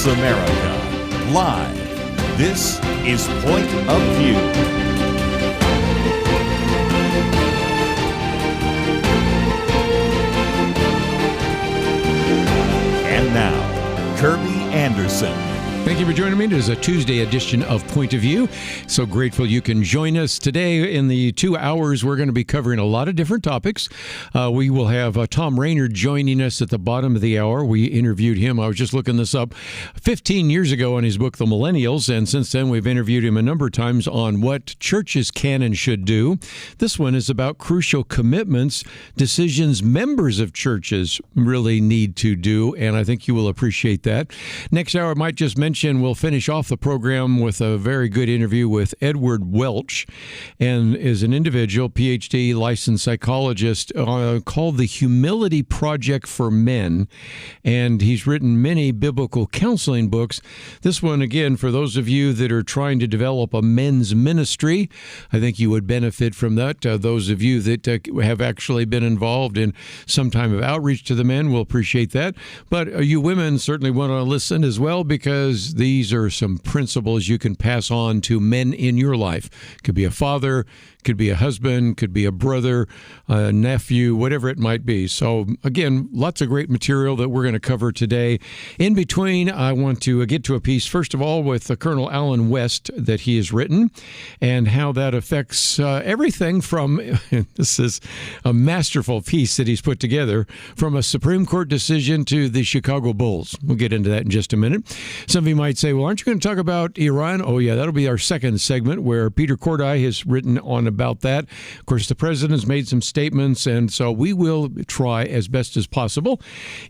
across America. Live, this is Point of View. And now, Kerby Anderson. Thank you for joining me. It is a Tuesday edition of Point of View. So grateful you can join us today. In the 2 hours, we're going to be covering a lot of different topics. We will have Tom Rainer joining us at the bottom of the hour. We interviewed him. I was just looking this up 15 years ago on his book, The Millennials. And since then, we've interviewed him a number of times on what churches can and should do. This one is about crucial commitments, decisions members of churches really need to do. And I think you will appreciate that. Next hour, I might just mention we'll finish off the program with a very good interview with Edward Welch, and is an individual, PhD, licensed psychologist, called the Humility Project for Men, and he's written many biblical counseling books. This one, again, for those of you that are trying to develop a men's ministry, I think you would benefit from that. Those of you that have actually been involved in some time of outreach to the men will appreciate that, but you women certainly want to listen as well, because these are some principles you can pass on to men in your life. Could be a father, could be a husband, could be a brother, a nephew, whatever it might be. So again, lots of great material that we're going to cover today. In between, I want to get to a piece, first of all, with Colonel Allen West that he has written, and how that affects everything from, this is a masterful piece that he's put together, from a Supreme Court decision to the Chicago Bulls. We'll get into that in just a minute. Some of you might say, well, aren't you going to talk about Iran? Oh, yeah, that'll be our second segment, where Peter Corday has written on about that. Of course, the president has made some statements, and so we will try as best as possible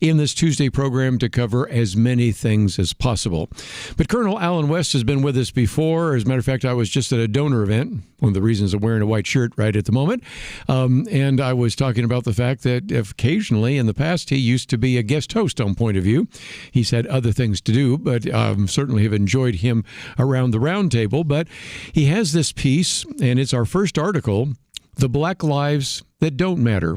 in this Tuesday program to cover as many things as possible. But Colonel Allen West has been with us before. As a matter of fact, I was just at a donor event, one of the reasons I'm wearing a white shirt right at the moment, and I was talking about the fact that occasionally in the past he used to be a guest host on Point of View. He's had other things to do, but certainly have enjoyed him around the round table. But he has this piece, and it's our first article, The Black Lives That Don't Matter.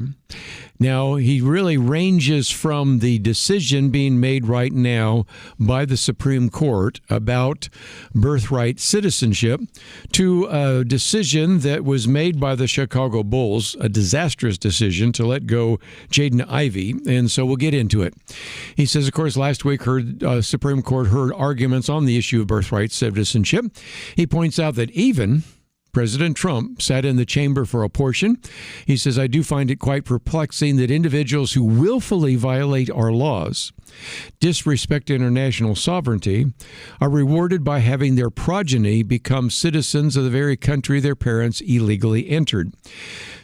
Now, he really ranges from the decision being made right now by the Supreme Court about birthright citizenship to a decision that was made by the Chicago Bulls, a disastrous decision to let go Jaden Ivey, and so we'll get into it. He says, of course, last week Supreme Court heard arguments on the issue of birthright citizenship. He points out that even President Trump sat in the chamber for a portion. He says, I do find it quite perplexing that individuals who willfully violate our laws, disrespect international sovereignty, are rewarded by having their progeny become citizens of the very country their parents illegally entered.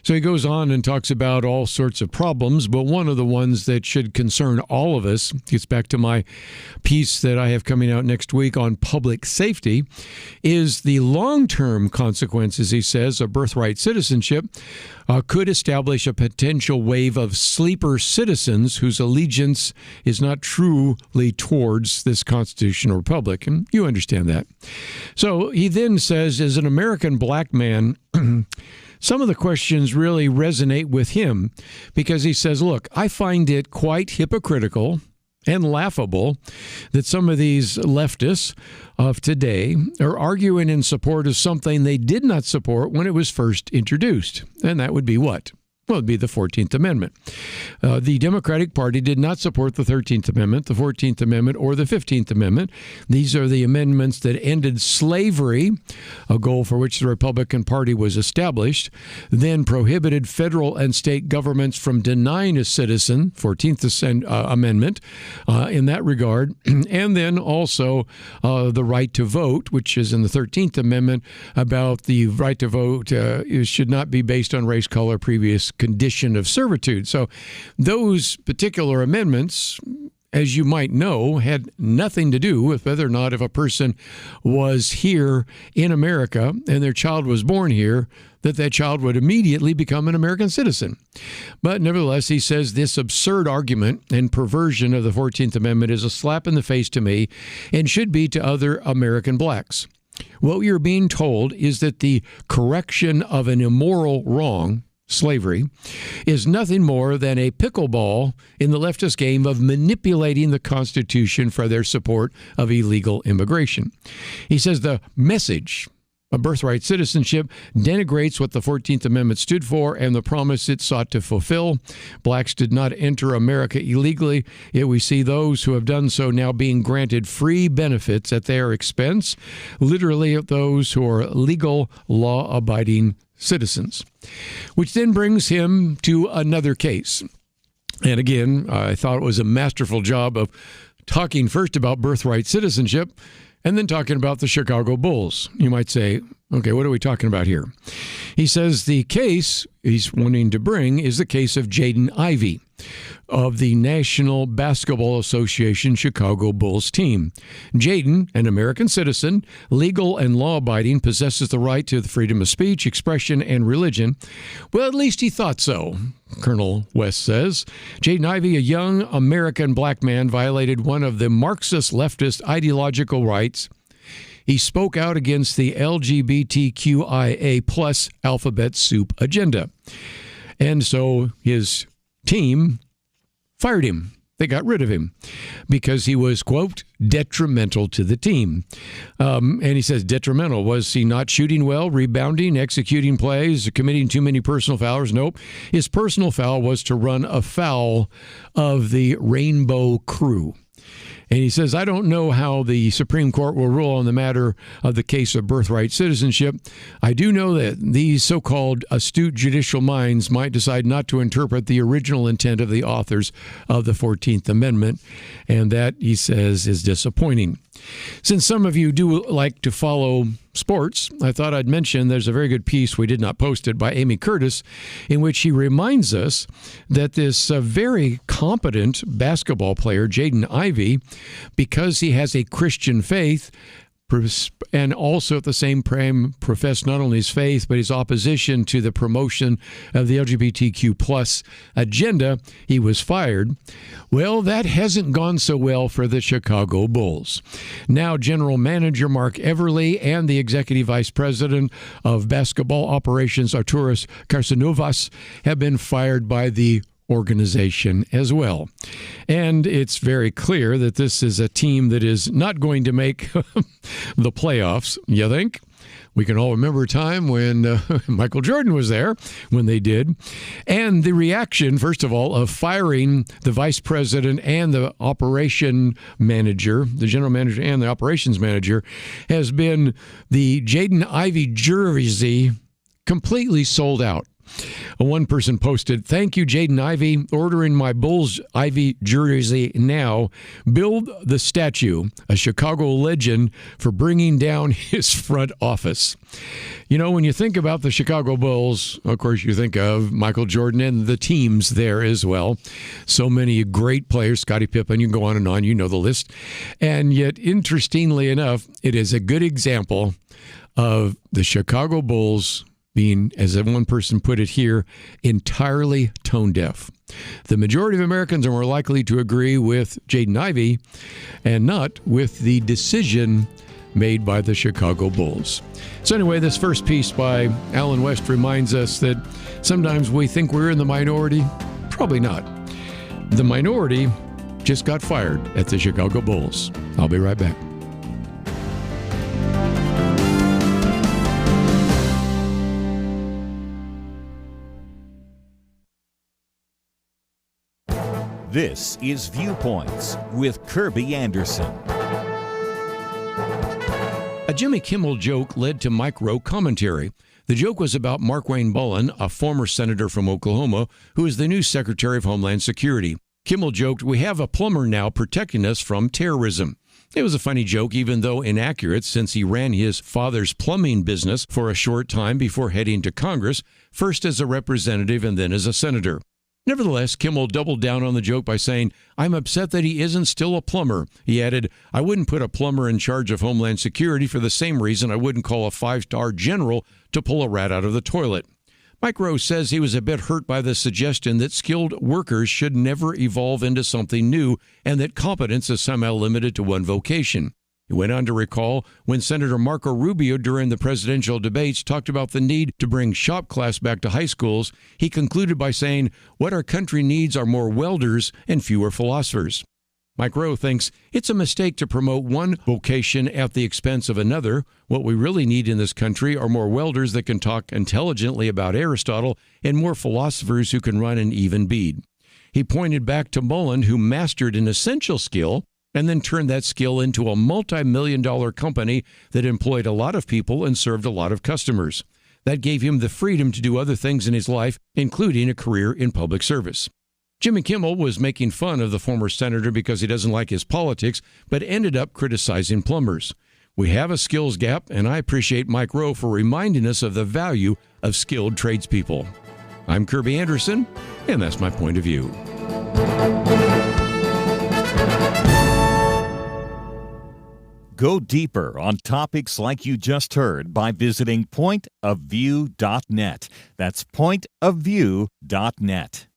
So he goes on and talks about all sorts of problems, but one of the ones that should concern all of us, gets back to my piece that I have coming out next week on public safety, is the long-term consequences, he says, of birthright citizenship could establish a potential wave of sleeper citizens whose allegiance is not truly towards this constitutional republic. And you understand that. So he then says, as an American black man, some of the questions really resonate with him, because he says, look, I find it quite hypocritical and laughable that some of these leftists of today are arguing in support of something they did not support when it was first introduced. And that would be what? Well, it would be the 14th Amendment. The Democratic Party did not support the 13th Amendment, the 14th Amendment, or the 15th Amendment. These are the amendments that ended slavery, a goal for which the Republican Party was established, then prohibited federal and state governments from denying a citizen, 14th Amendment, in that regard, and then also the right to vote, which is in the 13th Amendment, about the right to vote should not be based on race, color, previous condition of servitude. So those particular amendments, as you might know, had nothing to do with whether or not if a person was here in America and their child was born here, that child would immediately become an American citizen. But nevertheless, he says this absurd argument and perversion of the 14th Amendment is a slap in the face to me and should be to other American blacks. What you're being told is that the correction of an immoral wrong, slavery, is nothing more than a pickleball in the leftist game of manipulating the Constitution for their support of illegal immigration. He says the message of birthright citizenship denigrates what the 14th Amendment stood for and the promise it sought to fulfill. Blacks did not enter America illegally, yet we see those who have done so now being granted free benefits at their expense, literally those who are legal, law-abiding citizens. Which then brings him to another case. And again, I thought it was a masterful job of talking first about birthright citizenship and then talking about the Chicago Bulls. You might say, okay, what are we talking about here? He says the case he's wanting to bring is the case of Jaden Ivey of the National Basketball Association Chicago Bulls team. Jaden, an American citizen, legal and law-abiding, possesses the right to the freedom of speech, expression, and religion. Well, at least he thought so, Colonel West says. Jaden Ivey, a young American black man, violated one of the Marxist leftist ideological rights. He spoke out against the LGBTQIA plus alphabet soup agenda. And so his team fired him. They got rid of him because he was, quote, detrimental to the team. And he says detrimental. Was he not shooting well, rebounding, executing plays, committing too many personal fouls? Nope. His personal foul was to run afoul of the Rainbow Crew. And he says, I don't know how the Supreme Court will rule on the matter of the case of birthright citizenship. I do know that these so-called astute judicial minds might decide not to interpret the original intent of the authors of the 14th Amendment. And that, he says, is disappointing. Since some of you do like to follow sports, I thought I'd mention there's a very good piece, we did not post it, by Amy Curtis, in which he reminds us that this very competent basketball player, Jaden Ivey, because he has a Christian faith, and also at the same time professed not only his faith, but his opposition to the promotion of the LGBTQ plus agenda, he was fired. Well, that hasn't gone so well for the Chicago Bulls. Now, General Manager Mark Everly and the Executive Vice President of Basketball Operations, Arturas Karsanovas, have been fired by the organization as well. And it's very clear that this is a team that is not going to make the playoffs, you think? We can all remember a time when Michael Jordan was there, when they did. And the reaction, first of all, of firing the vice president and the operation manager, the general manager and the operations manager, has been the Jaden Ivey jersey completely sold out. One person posted, "Thank you, Jaden Ivey. Ordering my Bulls Ivey jersey now. Build the statue, a Chicago legend, for bringing down his front office." You know, when you think about the Chicago Bulls, of course, you think of Michael Jordan and the teams there as well. So many great players, Scottie Pippen, you can go on, you know the list. And yet, interestingly enough, it is a good example of the Chicago Bulls being, as one person put it here, entirely tone deaf. The majority of Americans are more likely to agree with Jaden Ivey and not with the decision made by the Chicago Bulls. So anyway, this first piece by Alan West reminds us that sometimes we think we're in the minority. Probably not. The minority just got fired at the Chicago Bulls. I'll be right back. This is Viewpoints with Kerby Anderson. A Jimmy Kimmel joke led to Mike Rowe commentary. The joke was about Markwayne Mullin, a former senator from Oklahoma, who is the new Secretary of Homeland Security. Kimmel joked, "We have a plumber now protecting us from terrorism." It was a funny joke, even though inaccurate, since he ran his father's plumbing business for a short time before heading to Congress, first as a representative and then as a senator. Nevertheless, Kimmel doubled down on the joke by saying, "I'm upset that he isn't still a plumber." He added, "I wouldn't put a plumber in charge of Homeland Security for the same reason I wouldn't call a five-star general to pull a rat out of the toilet." Mike Rowe says he was a bit hurt by the suggestion that skilled workers should never evolve into something new and that competence is somehow limited to one vocation. He went on to recall when Senator Marco Rubio during the presidential debates talked about the need to bring shop class back to high schools. He concluded by saying, "What our country needs are more welders and fewer philosophers." Mike Rowe thinks it's a mistake to promote one vocation at the expense of another. What we really need in this country are more welders that can talk intelligently about Aristotle and more philosophers who can run an even bead. He pointed back to Mullen, who mastered an essential skill and then turned that skill into a multi-million-dollar company that employed a lot of people and served a lot of customers. That gave him the freedom to do other things in his life, including a career in public service. Jimmy Kimmel was making fun of the former senator because he doesn't like his politics, but ended up criticizing plumbers. We have a skills gap, and I appreciate Mike Rowe for reminding us of the value of skilled tradespeople. I'm Kerby Anderson, and that's my point of view. Go deeper on topics like you just heard by visiting pointofview.net. That's pointofview.net.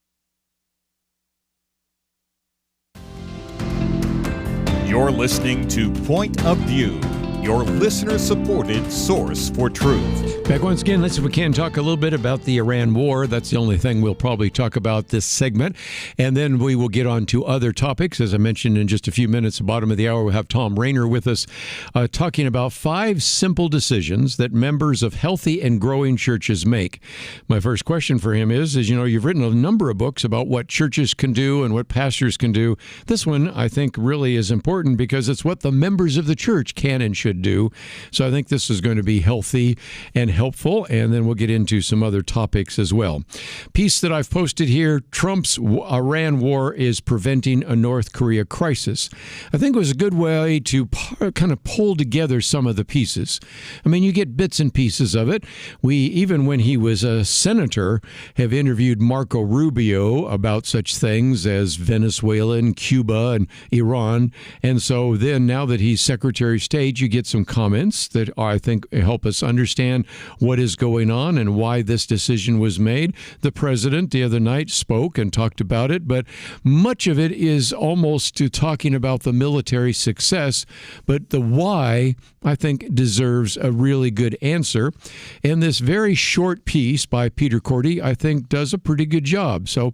You're listening to Point of View, your listener-supported source for truth. Back once again, let's see if we can talk a little bit about the Iran war. That's the only thing we'll probably talk about this segment. And then we will get on to other topics. As I mentioned in just a few minutes, the bottom of the hour, we'll have Tom Rayner with us talking about 5 simple decisions that members of healthy and growing churches make. My first question for him is, you've written a number of books about what churches can do and what pastors can do. This one, I think, really is important because it's what the members of the church can and should do. So I think this is going to be healthy and helpful, and then we'll get into some other topics as well. Piece that I've posted here, Trump's Iran war is preventing a North Korea crisis. I think it was a good way to kind of pull together some of the pieces. I mean, you get bits and pieces of it. We, even when he was a senator, have interviewed Marco Rubio about such things as Venezuela and Cuba and Iran. And so then now that he's Secretary of State, you get some comments that I think help us understand what is going on and why this decision was made. The president the other night spoke and talked about it, but much of it is almost to talking about the military success, but the why, I think, deserves a really good answer. And this very short piece by Peter Cordy, I think, does a pretty good job. So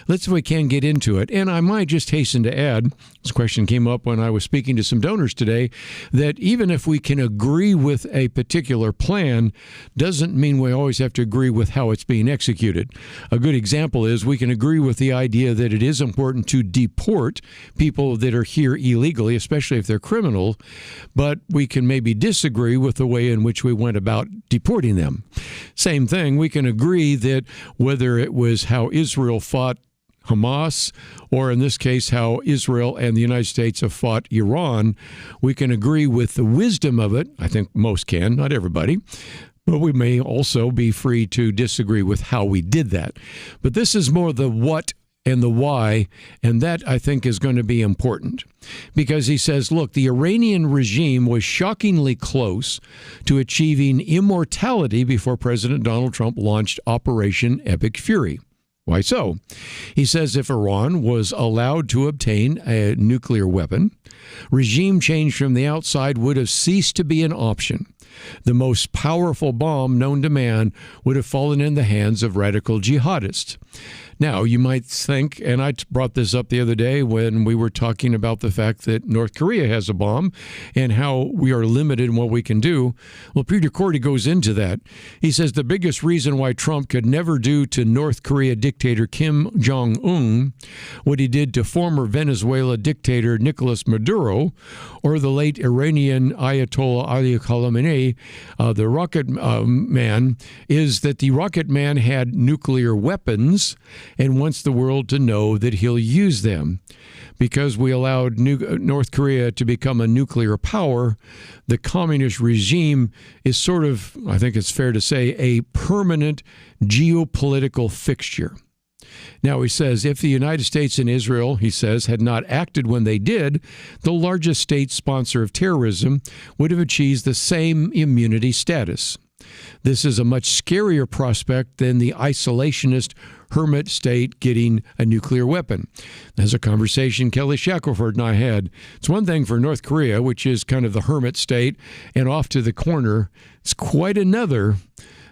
let's see if we can get into it. And I might just hasten to add, this question came up when I was speaking to some donors today, that even if we can agree with a particular plan, doesn't mean we always have to agree with how it's being executed. A good example is we can agree with the idea that it is important to deport people that are here illegally, especially if they're criminals, but we can maybe disagree with the way in which we went about deporting them. Same thing, we can agree that whether it was how Israel fought Hamas, or in this case, how Israel and the United States have fought Iran, we can agree with the wisdom of it. I think most can, not everybody. But we may also be free to disagree with how we did that. But this is more the what and the why, and that, I think, is going to be important. Because he says, look, the Iranian regime was shockingly close to achieving immortality before President Donald Trump launched Operation Epic Fury. Why so? He says if Iran was allowed to obtain a nuclear weapon, regime change from the outside would have ceased to be an option. The most powerful bomb known to man would have fallen in the hands of radical jihadists. Now, you might think, and I brought this up the other day when we were talking about the fact that North Korea has a bomb and how we are limited in what we can do. Well, Peter Cordy goes into that. He says the biggest reason why Trump could never do to North Korea dictator Kim Jong-un what he did to former Venezuela dictator Nicolas Maduro or the late Iranian Ayatollah Ali Khamenei, the rocket man, is that the rocket man had nuclear weapons and wants the world to know that he'll use them. Because we allowed North Korea to become a nuclear power, the communist regime is sort of, I think it's fair to say, a permanent geopolitical fixture. Now, he says, if the United States and Israel, he says, had not acted when they did, the largest state sponsor of terrorism would have achieved the same immunity status. This is a much scarier prospect than the isolationist hermit state getting a nuclear weapon. That's a conversation Kelly Shackelford and I had. It's one thing for North Korea, which is kind of the hermit state and off to the corner. It's quite another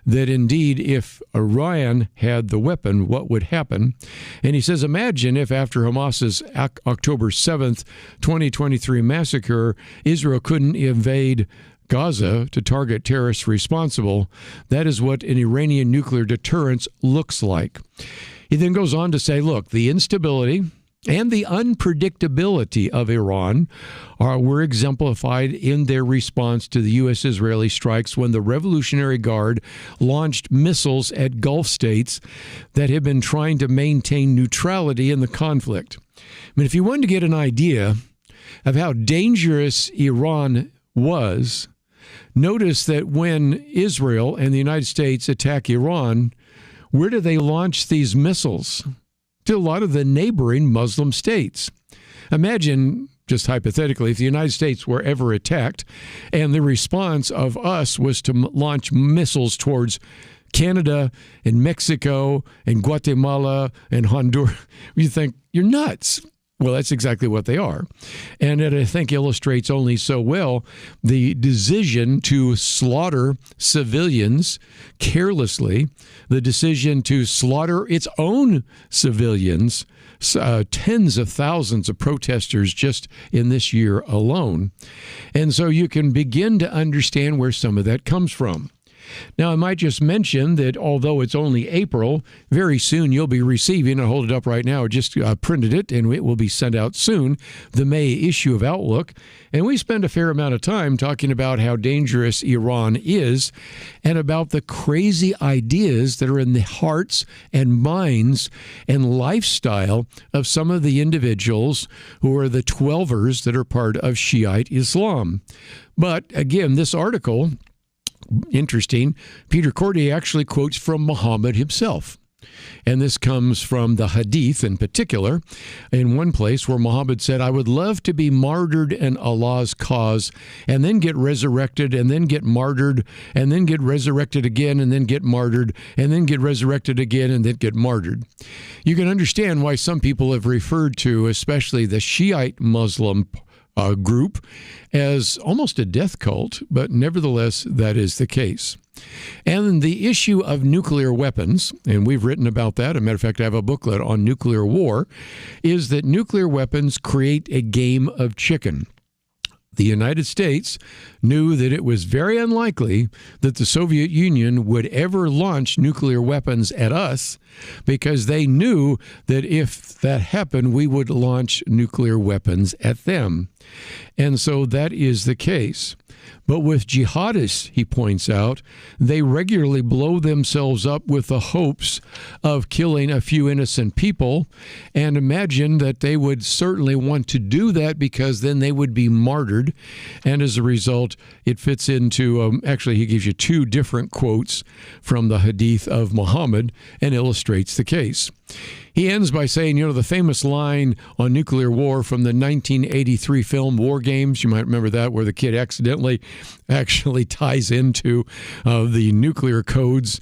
that indeed if Iran had the weapon, what would happen? And he says, imagine if after Hamas's October 7th, 2023 massacre, Israel couldn't invade Gaza to target terrorists responsible. That is what an Iranian nuclear deterrence looks like. He then goes on to say, look, the instability and the unpredictability of Iran were exemplified in their response to the U.S.-Israeli strikes when the Revolutionary Guard launched missiles at Gulf states that had been trying to maintain neutrality in the conflict. I mean, if you wanted to get an idea of how dangerous Iran was, notice that when Israel and the United States attack Iran, where do they launch these missiles? To a lot of the neighboring Muslim states. Imagine, just hypothetically, if the United States were ever attacked and the response of us was to launch missiles towards Canada and Mexico and Guatemala and Honduras, you think, you're nuts. Well, that's exactly what they are. And it, I think, illustrates only so well the decision to slaughter civilians carelessly, the decision to slaughter its own civilians, tens of thousands of protesters just in this year alone. And so you can begin to understand where some of that comes from. Now, I might just mention that although it's only April, very soon you'll be receiving, I hold it up right now, I just printed it, and it will be sent out soon, the May issue of Outlook. And we spend a fair amount of time talking about how dangerous Iran is and about the crazy ideas that are in the hearts and minds and lifestyle of some of the individuals who are the 12ers that are part of Shiite Islam. But again, this article, interesting, Peter Corday actually quotes from Muhammad himself. And this comes from the Hadith in particular, in one place where Muhammad said, I would love to be martyred in Allah's cause and then get resurrected and then get martyred and then get resurrected again and then get martyred and then get resurrected again and then get martyred. You can understand why some people have referred to, especially the Shiite Muslim group, as almost a death cult, but nevertheless, that is the case. And the issue of nuclear weapons, and we've written about that, as a matter of fact, I have a booklet on nuclear war, is that nuclear weapons create a game of chicken. The United States knew that it was very unlikely that the Soviet Union would ever launch nuclear weapons at us because they knew that if that happened, we would launch nuclear weapons at them. And so that is the case. But with jihadists, he points out, they regularly blow themselves up with the hopes of killing a few innocent people, and imagine that they would certainly want to do that because then they would be martyred. And as a result, it fits into, actually, he gives you two different quotes from the Hadith of Muhammad and illustrates the case. He ends by saying, the famous line on nuclear war from the 1983 film War Games, you might remember that, where the kid accidentally actually ties into the nuclear codes.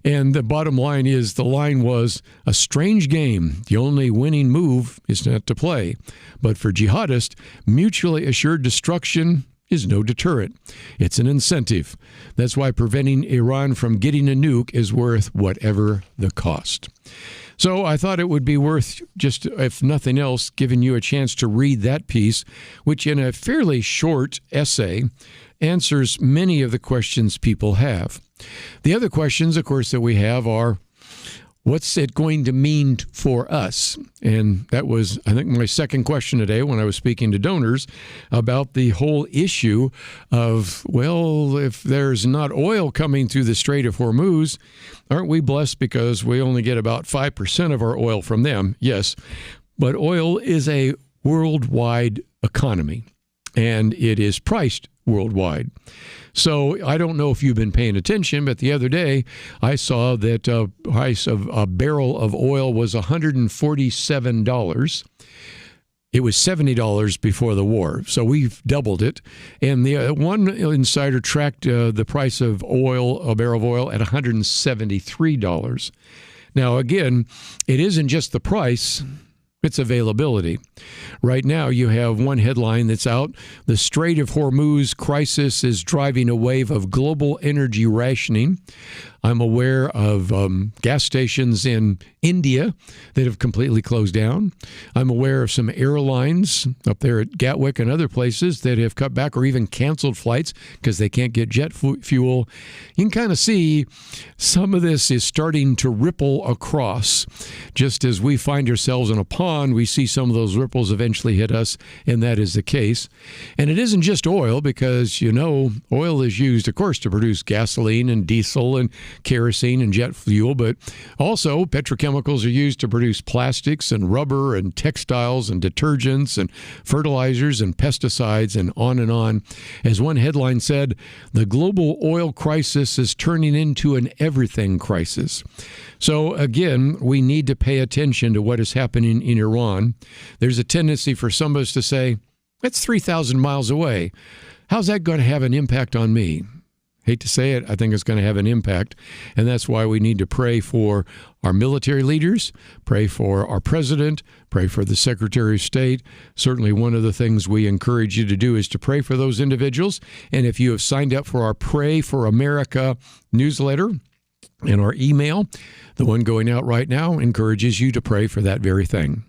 And the bottom line is, the line was, a strange game. The only winning move is not to play. But for jihadists, mutually assured destruction is no deterrent. It's an incentive. That's why preventing Iran from getting a nuke is worth whatever the cost. So I thought it would be worth, just if nothing else, giving you a chance to read that piece, which in a fairly short essay answers many of the questions people have. The other questions, of course, that we have are, what's it going to mean for us? And that was, I think, my second question today when I was speaking to donors about the whole issue of, well, if there's not oil coming through the Strait of Hormuz, aren't we blessed because we only get about 5% of our oil from them? Yes, but oil is a worldwide economy, and it is priced worldwide. So I don't know if you've been paying attention, but the other day I saw that price of a barrel of oil was $147. It was $70 before the war, so we've doubled it. And the one insider tracked the price of oil, a barrel of oil, at $173. Now, again, it isn't just the price. It's availability. Right now, you have one headline that's out. The Strait of Hormuz crisis is driving a wave of global energy rationing. I'm aware of gas stations in India that have completely closed down. I'm aware of some airlines up there at Gatwick and other places that have cut back or even canceled flights because they can't get jet fuel. You can kind of see some of this is starting to ripple across. Just as we find ourselves in a pond, we see some of those ripples eventually hit us, and that is the case. And it isn't just oil because, oil is used, of course, to produce gasoline and diesel and kerosene and jet fuel, but also petrochemicals are used to produce plastics and rubber and textiles and detergents and fertilizers and pesticides and on and on. As one headline said, the global oil crisis is turning into an everything crisis. So again, we need to pay attention to what is happening in Iran. There's a tendency for some of us to say, that's 3,000 miles away. How's that going to have an impact on me? Hate to say it, I think it's going to have an impact, and that's why we need to pray for our military leaders, pray for our president, pray for the Secretary of State. Certainly one of the things we encourage you to do is to pray for those individuals, and if you have signed up for our Pray for America newsletter and our email, the one going out right now encourages you to pray for that very thing.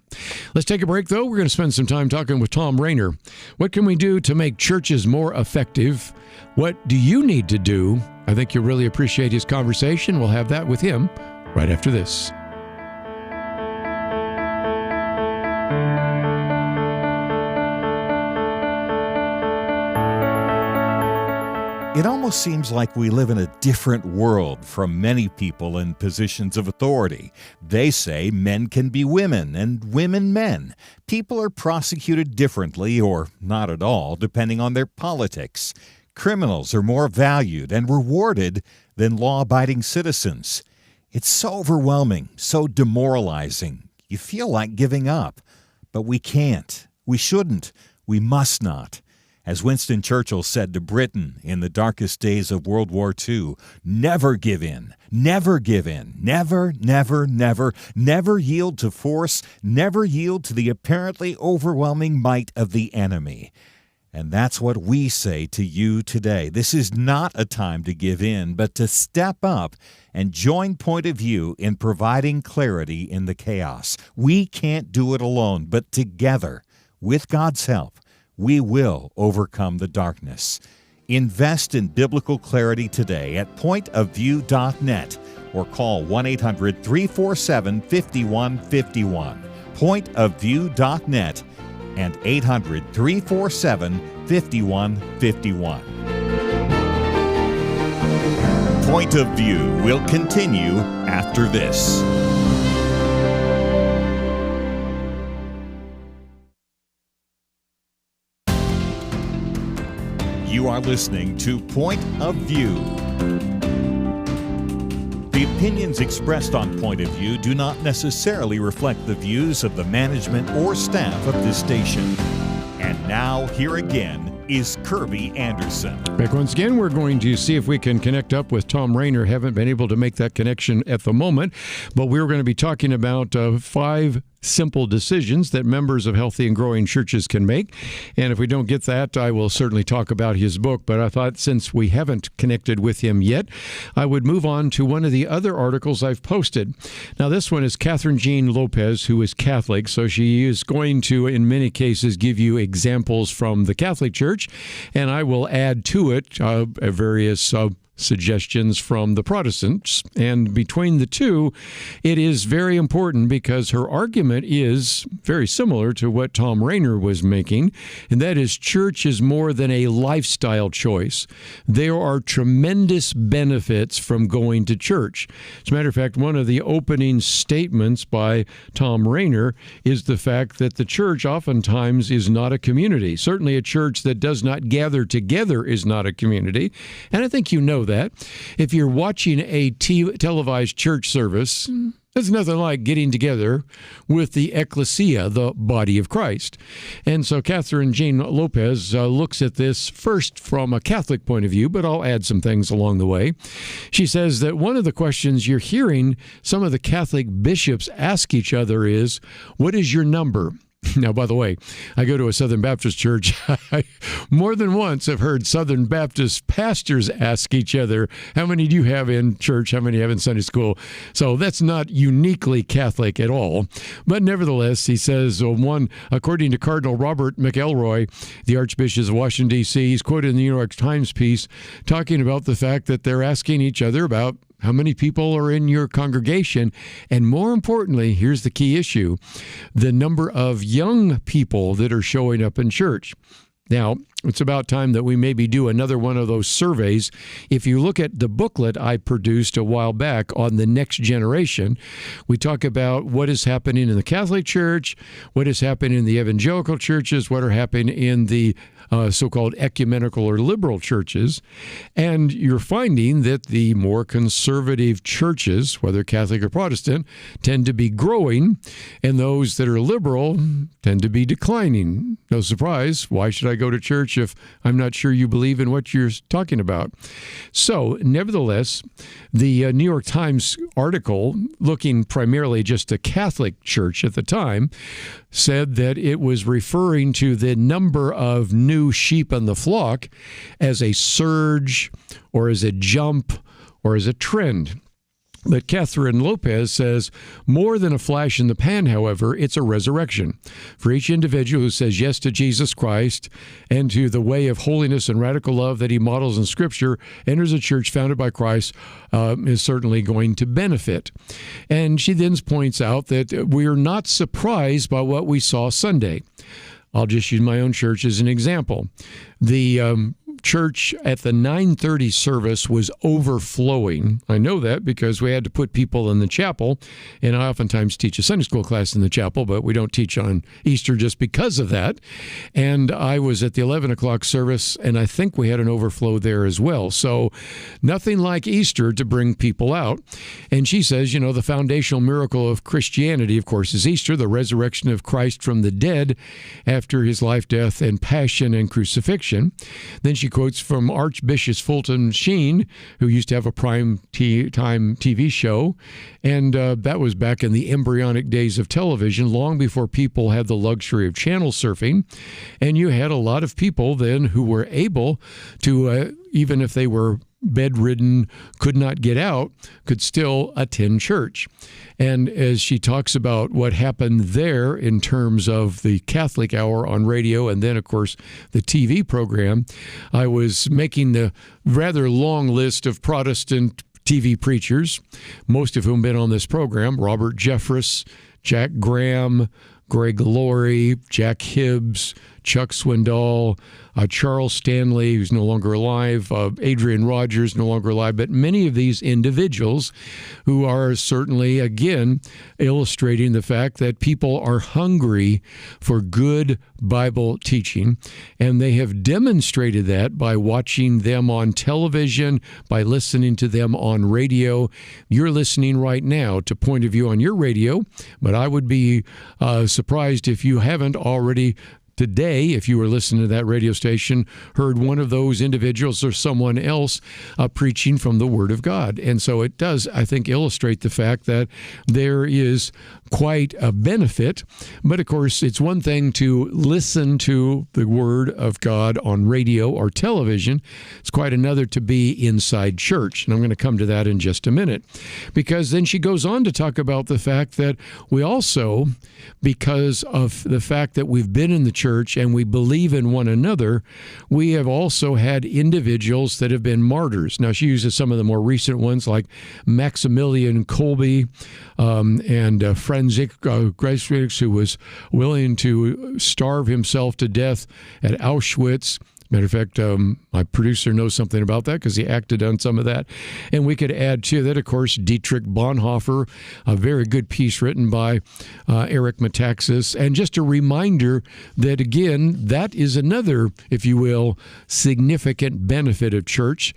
Let's take a break, though. We're going to spend some time talking with Tom Rainer. What can we do to make churches more effective? What do you need to do? I think you'll really appreciate his conversation. We'll have that with him right after this. It almost seems like we live in a different world from many people in positions of authority. They say men can be women and women men. People are prosecuted differently or not at all, depending on their politics. Criminals are more valued and rewarded than law-abiding citizens. It's so overwhelming, so demoralizing. You feel like giving up. But we can't. We shouldn't. We must not. As Winston Churchill said to Britain in the darkest days of World War II, never give in, never give in, never, never, never, never yield to force, never yield to the apparently overwhelming might of the enemy. And that's what we say to you today. This is not a time to give in, but to step up and join Point of View in providing clarity in the chaos. We can't do it alone, but together, with God's help, we will overcome the darkness. Invest in biblical clarity today at pointofview.net or call 1-800-347-5151. Pointofview.net and 800-347-5151. Point of View will continue after this. You are listening to Point of View. The opinions expressed on Point of View do not necessarily reflect the views of the management or staff of this station. And now, here again is Kerby Anderson. Back once again, we're going to see if we can connect up with Tom Rainer. Haven't been able to make that connection at the moment, but we're going to be talking about 5 simple decisions that members of healthy and growing churches can make. And if we don't get that, I will certainly talk about his book. But I thought since we haven't connected with him yet, I would move on to one of the other articles I've posted. Now, this one is Catherine Jean Lopez, who is Catholic. So she is going to, in many cases, give you examples from the Catholic Church. And I will add to it various suggestions from the Protestants. And between the two, it is very important because her argument is very similar to what Tom Rainer was making, and that is church is more than a lifestyle choice. There are tremendous benefits from going to church. As a matter of fact, one of the opening statements by Tom Rainer is the fact that the church oftentimes is not a community. Certainly a church that does not gather together is not a community, and I think you know that. If you're watching a televised church service, It's nothing like getting together with the ecclesia, the body of Christ. And so Catherine Jane Lopez looks at this first from a Catholic point of view, but I'll add some things along the way. She says that one of the questions you're hearing some of the Catholic bishops ask each other is, what is your number? Now, by the way, I go to a Southern Baptist church. I more than once have heard Southern Baptist pastors ask each other, how many do you have in church? How many do you have in Sunday school? So that's not uniquely Catholic at all. But nevertheless, he says, according to Cardinal Robert McElroy, the Archbishop of Washington, D.C., he's quoted in the New York Times piece talking about the fact that they're asking each other about how many people are in your congregation? And more importantly, here's the key issue, the number of young people that are showing up in church. Now, it's about time that we maybe do another one of those surveys. If you look at the booklet I produced a while back on the next generation, we talk about what is happening in the Catholic Church, what is happening in the evangelical churches, what are happening in the so-called ecumenical or liberal churches. And you're finding that the more conservative churches, whether Catholic or Protestant, tend to be growing, and those that are liberal tend to be declining. No surprise. Why should I go to church if I'm not sure you believe in what you're talking about? So, nevertheless, the New York Times article, looking primarily just at Catholic Church at the time, said that it was referring to the number of new sheep in the flock as a surge or as a jump or as a trend. But Catherine Lopez says, more than a flash in the pan, however, it's a resurrection. For each individual who says yes to Jesus Christ and to the way of holiness and radical love that he models in Scripture, enters a church founded by Christ, is certainly going to benefit. And she then points out that we're not surprised by what we saw Sunday. I'll just use my own church as an example. The church at the 9:30 service was overflowing. I know that because we had to put people in the chapel, and I oftentimes teach a Sunday school class in the chapel, but we don't teach on Easter just because of that. And I was at the 11 o'clock service, and I think we had an overflow there as well. So nothing like Easter to bring people out. And she says, the foundational miracle of Christianity, of course, is Easter, the resurrection of Christ from the dead after his life, death, and passion and crucifixion. Then she quotes from Archbishop Fulton Sheen, who used to have a prime time TV show, and that was back in the embryonic days of television, long before people had the luxury of channel surfing. And you had a lot of people then who were able to, even if they were bedridden, could not get out, could still attend church. And as she talks about what happened there in terms of the Catholic Hour on radio and then, of course, the TV program, I was making the rather long list of Protestant TV preachers, most of whom have been on this program: Robert Jeffress, Jack Graham, Greg Laurie, Jack Hibbs, Chuck Swindoll, Charles Stanley, who's no longer alive, Adrian Rogers, no longer alive, but many of these individuals who are certainly, again, illustrating the fact that people are hungry for good Bible teaching, and they have demonstrated that by watching them on television, by listening to them on radio. You're listening right now to Point of View on your radio, but I would be surprised if you haven't already today, if you were listening to that radio station, heard one of those individuals or someone else preaching from the Word of God. And so it does, I think, illustrate the fact that there is quite a benefit. But of course, it's one thing to listen to the Word of God on radio or television. It's quite another to be inside church. And I'm going to come to that in just a minute. Because then she goes on to talk about the fact that we also, because of the fact that we've been in the church and we believe in one another, we have also had individuals that have been martyrs. Now, she uses some of the more recent ones like Maximilian Kolbe and Franzek Greifswitz, who was willing to starve himself to death at Auschwitz. Matter of fact, my producer knows something about that because he acted on some of that. And we could add to that, of course, Dietrich Bonhoeffer, a very good piece written by Eric Metaxas. And just a reminder that, again, that is another, if you will, significant benefit of church.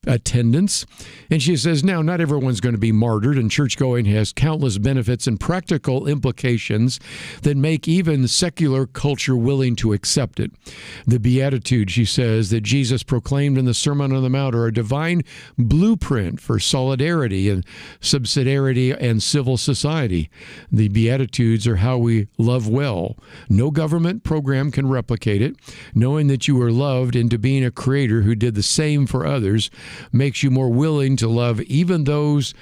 attendance. And she says, now, not everyone's going to be martyred, and church-going has countless benefits and practical implications that make even secular culture willing to accept it. The Beatitudes, she says, that Jesus proclaimed in the Sermon on the Mount are a divine blueprint for solidarity and subsidiarity and civil society. The Beatitudes are how we love well. No government program can replicate it. Knowing that you are loved into being a creator who did the same for others makes you more willing to love even those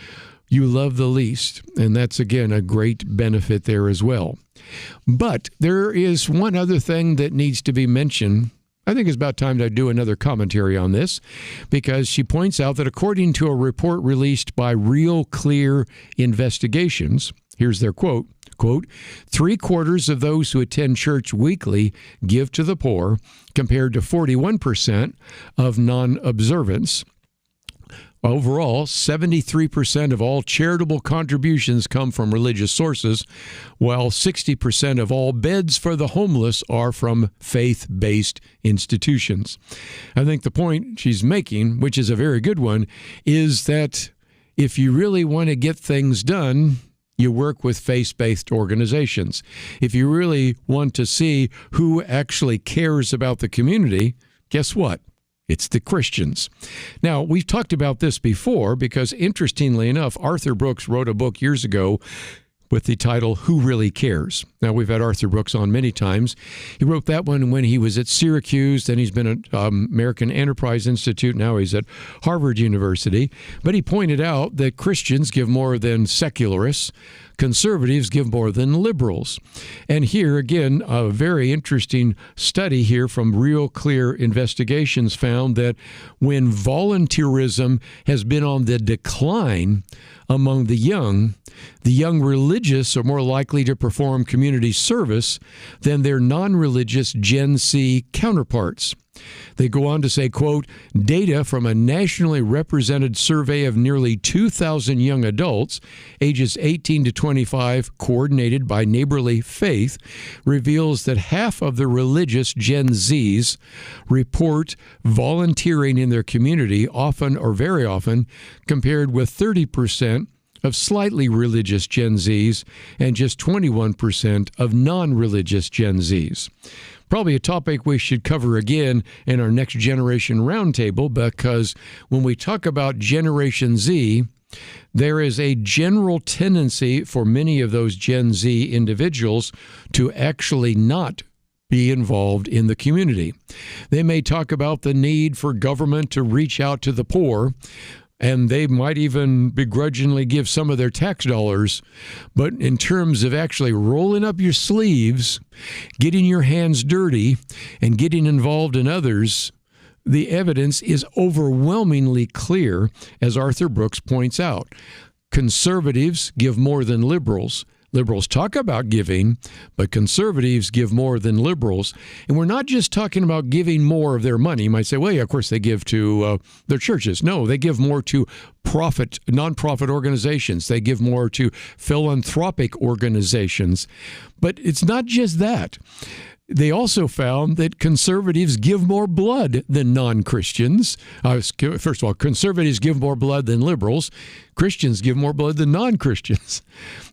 you love the least. And that's, again, a great benefit there as well. But there is one other thing that needs to be mentioned. I think it's about time to do another commentary on this, because she points out that according to a report released by Real Clear Investigations, here's their quote, 3/4 of those who attend church weekly give to the poor, compared to 41% of non-observants. Overall, 73% of all charitable contributions come from religious sources, while 60% of all beds for the homeless are from faith-based institutions. I think the point she's making, which is a very good one, is that if you really want to get things done, you work with faith-based organizations. If you really want to see who actually cares about the community, guess what? It's the Christians. Now, we've talked about this before because, interestingly enough, Arthur Brooks wrote a book years ago with the title, Who Really Cares? Now, we've had Arthur Brooks on many times. He wrote that one when he was at Syracuse, then he's been at American Enterprise Institute, now he's at Harvard University. But he pointed out that Christians give more than secularists, conservatives give more than liberals. And here, again, a very interesting study here from Real Clear Investigations found that when volunteerism has been on the decline among the young religious are more likely to perform community service than their non-religious Gen Z counterparts. They go on to say, quote, data from a nationally represented survey of nearly 2,000 young adults, ages 18 to 25, coordinated by Neighborly Faith, reveals that half of the religious Gen Zs report volunteering in their community often or very often, compared with 30% of slightly religious Gen Zs and just 21% of non-religious Gen Zs. Probably a topic we should cover again in our next Generation Roundtable, because when we talk about Generation Z, there is a general tendency for many of those Gen Z individuals to actually not be involved in the community. They may talk about the need for government to reach out to the poor, and they might even begrudgingly give some of their tax dollars. But in terms of actually rolling up your sleeves, getting your hands dirty, and getting involved in others, the evidence is overwhelmingly clear, as Arthur Brooks points out. Conservatives give more than liberals. Liberals talk about giving, but conservatives give more than liberals. And we're not just talking about giving more of their money. You might say, well, yeah, of course they give to their churches. No, they give more to nonprofit organizations. They give more to philanthropic organizations. But it's not just that. They also found that conservatives give more blood than non-Christians. First of all, conservatives give more blood than liberals. Christians give more blood than non-Christians.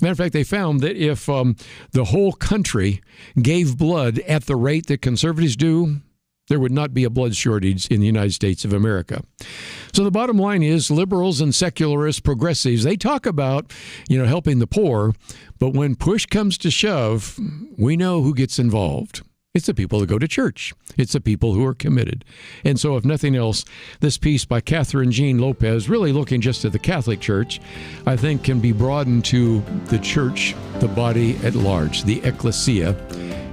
Matter of fact, they found that if the whole country gave blood at the rate that conservatives do, there would not be a blood shortage in the United States of America. So the bottom line is liberals and secularists, progressives, they talk about, helping the poor, but when push comes to shove, we know who gets involved. It's the people that go to church. It's the people who are committed. And so if nothing else, this piece by Catherine Jean Lopez, really looking just at the Catholic Church, I think can be broadened to the church, the body at large, the ecclesia.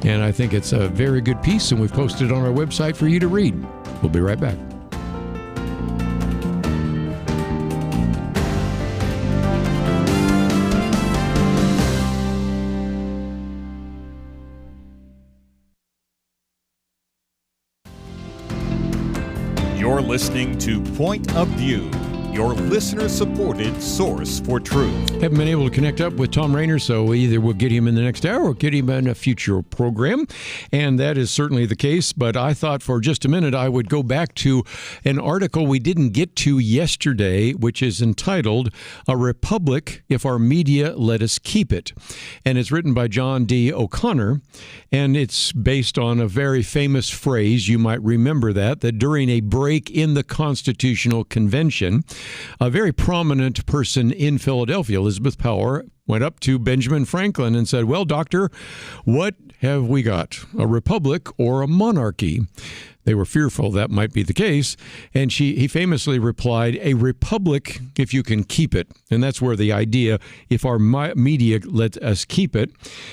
And I think it's a very good piece, and we've posted it on our website for you to read. We'll be right back. You're listening to Point of View. your listener-supported source for truth. Haven't been able to connect up with Tom Rainer, so either we'll get him in the next hour or get him in a future program, and that is certainly the case. But I thought for just a minute I would go back to an article we didn't get to yesterday, which is entitled "A Republic If Our Media Let Us Keep It," and it's written by John D. O'Connor, and it's based on a very famous phrase. You might remember that during a break in the Constitutional Convention, a very prominent person in Philadelphia, Elizabeth Power, went up to Benjamin Franklin and said, "Well, doctor, what have we got, a republic or a monarchy?" They were fearful that might be the case, and he famously replied, "A republic if you can keep it." And that's where the idea, if our media let us keep it.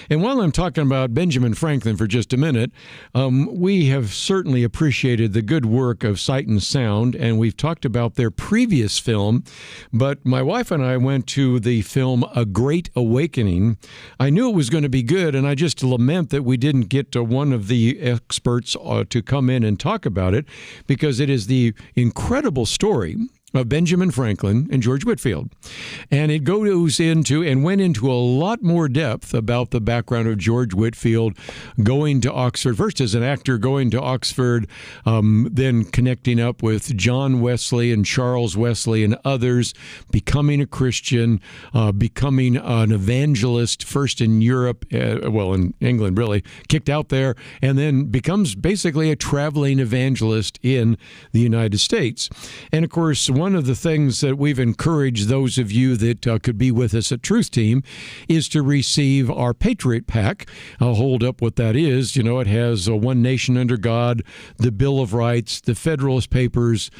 And while I'm talking about Benjamin Franklin for just a minute, we have certainly appreciated the good work of Sight and Sound, and we've talked about their previous film, but my wife and I went to the film A Great Awakening. I knew it was going to be good, and I just lament that we didn't get one of the experts to come in and talk about it, because it is the incredible story of Benjamin Franklin and George Whitefield. And it goes into and went into a lot more depth about the background of George Whitefield going to Oxford, first as an actor going to Oxford, then connecting up with John Wesley and Charles Wesley and others, becoming a Christian, becoming an evangelist, first in Europe, in England really, kicked out there, and then becomes basically a traveling evangelist in the United States. And of course, one of the things that we've encouraged those of you that could be with us at Truth Team is to receive our Patriot Pack. I'll hold up what that is. You know, it has One Nation Under God, the Bill of Rights, the Federalist Papers,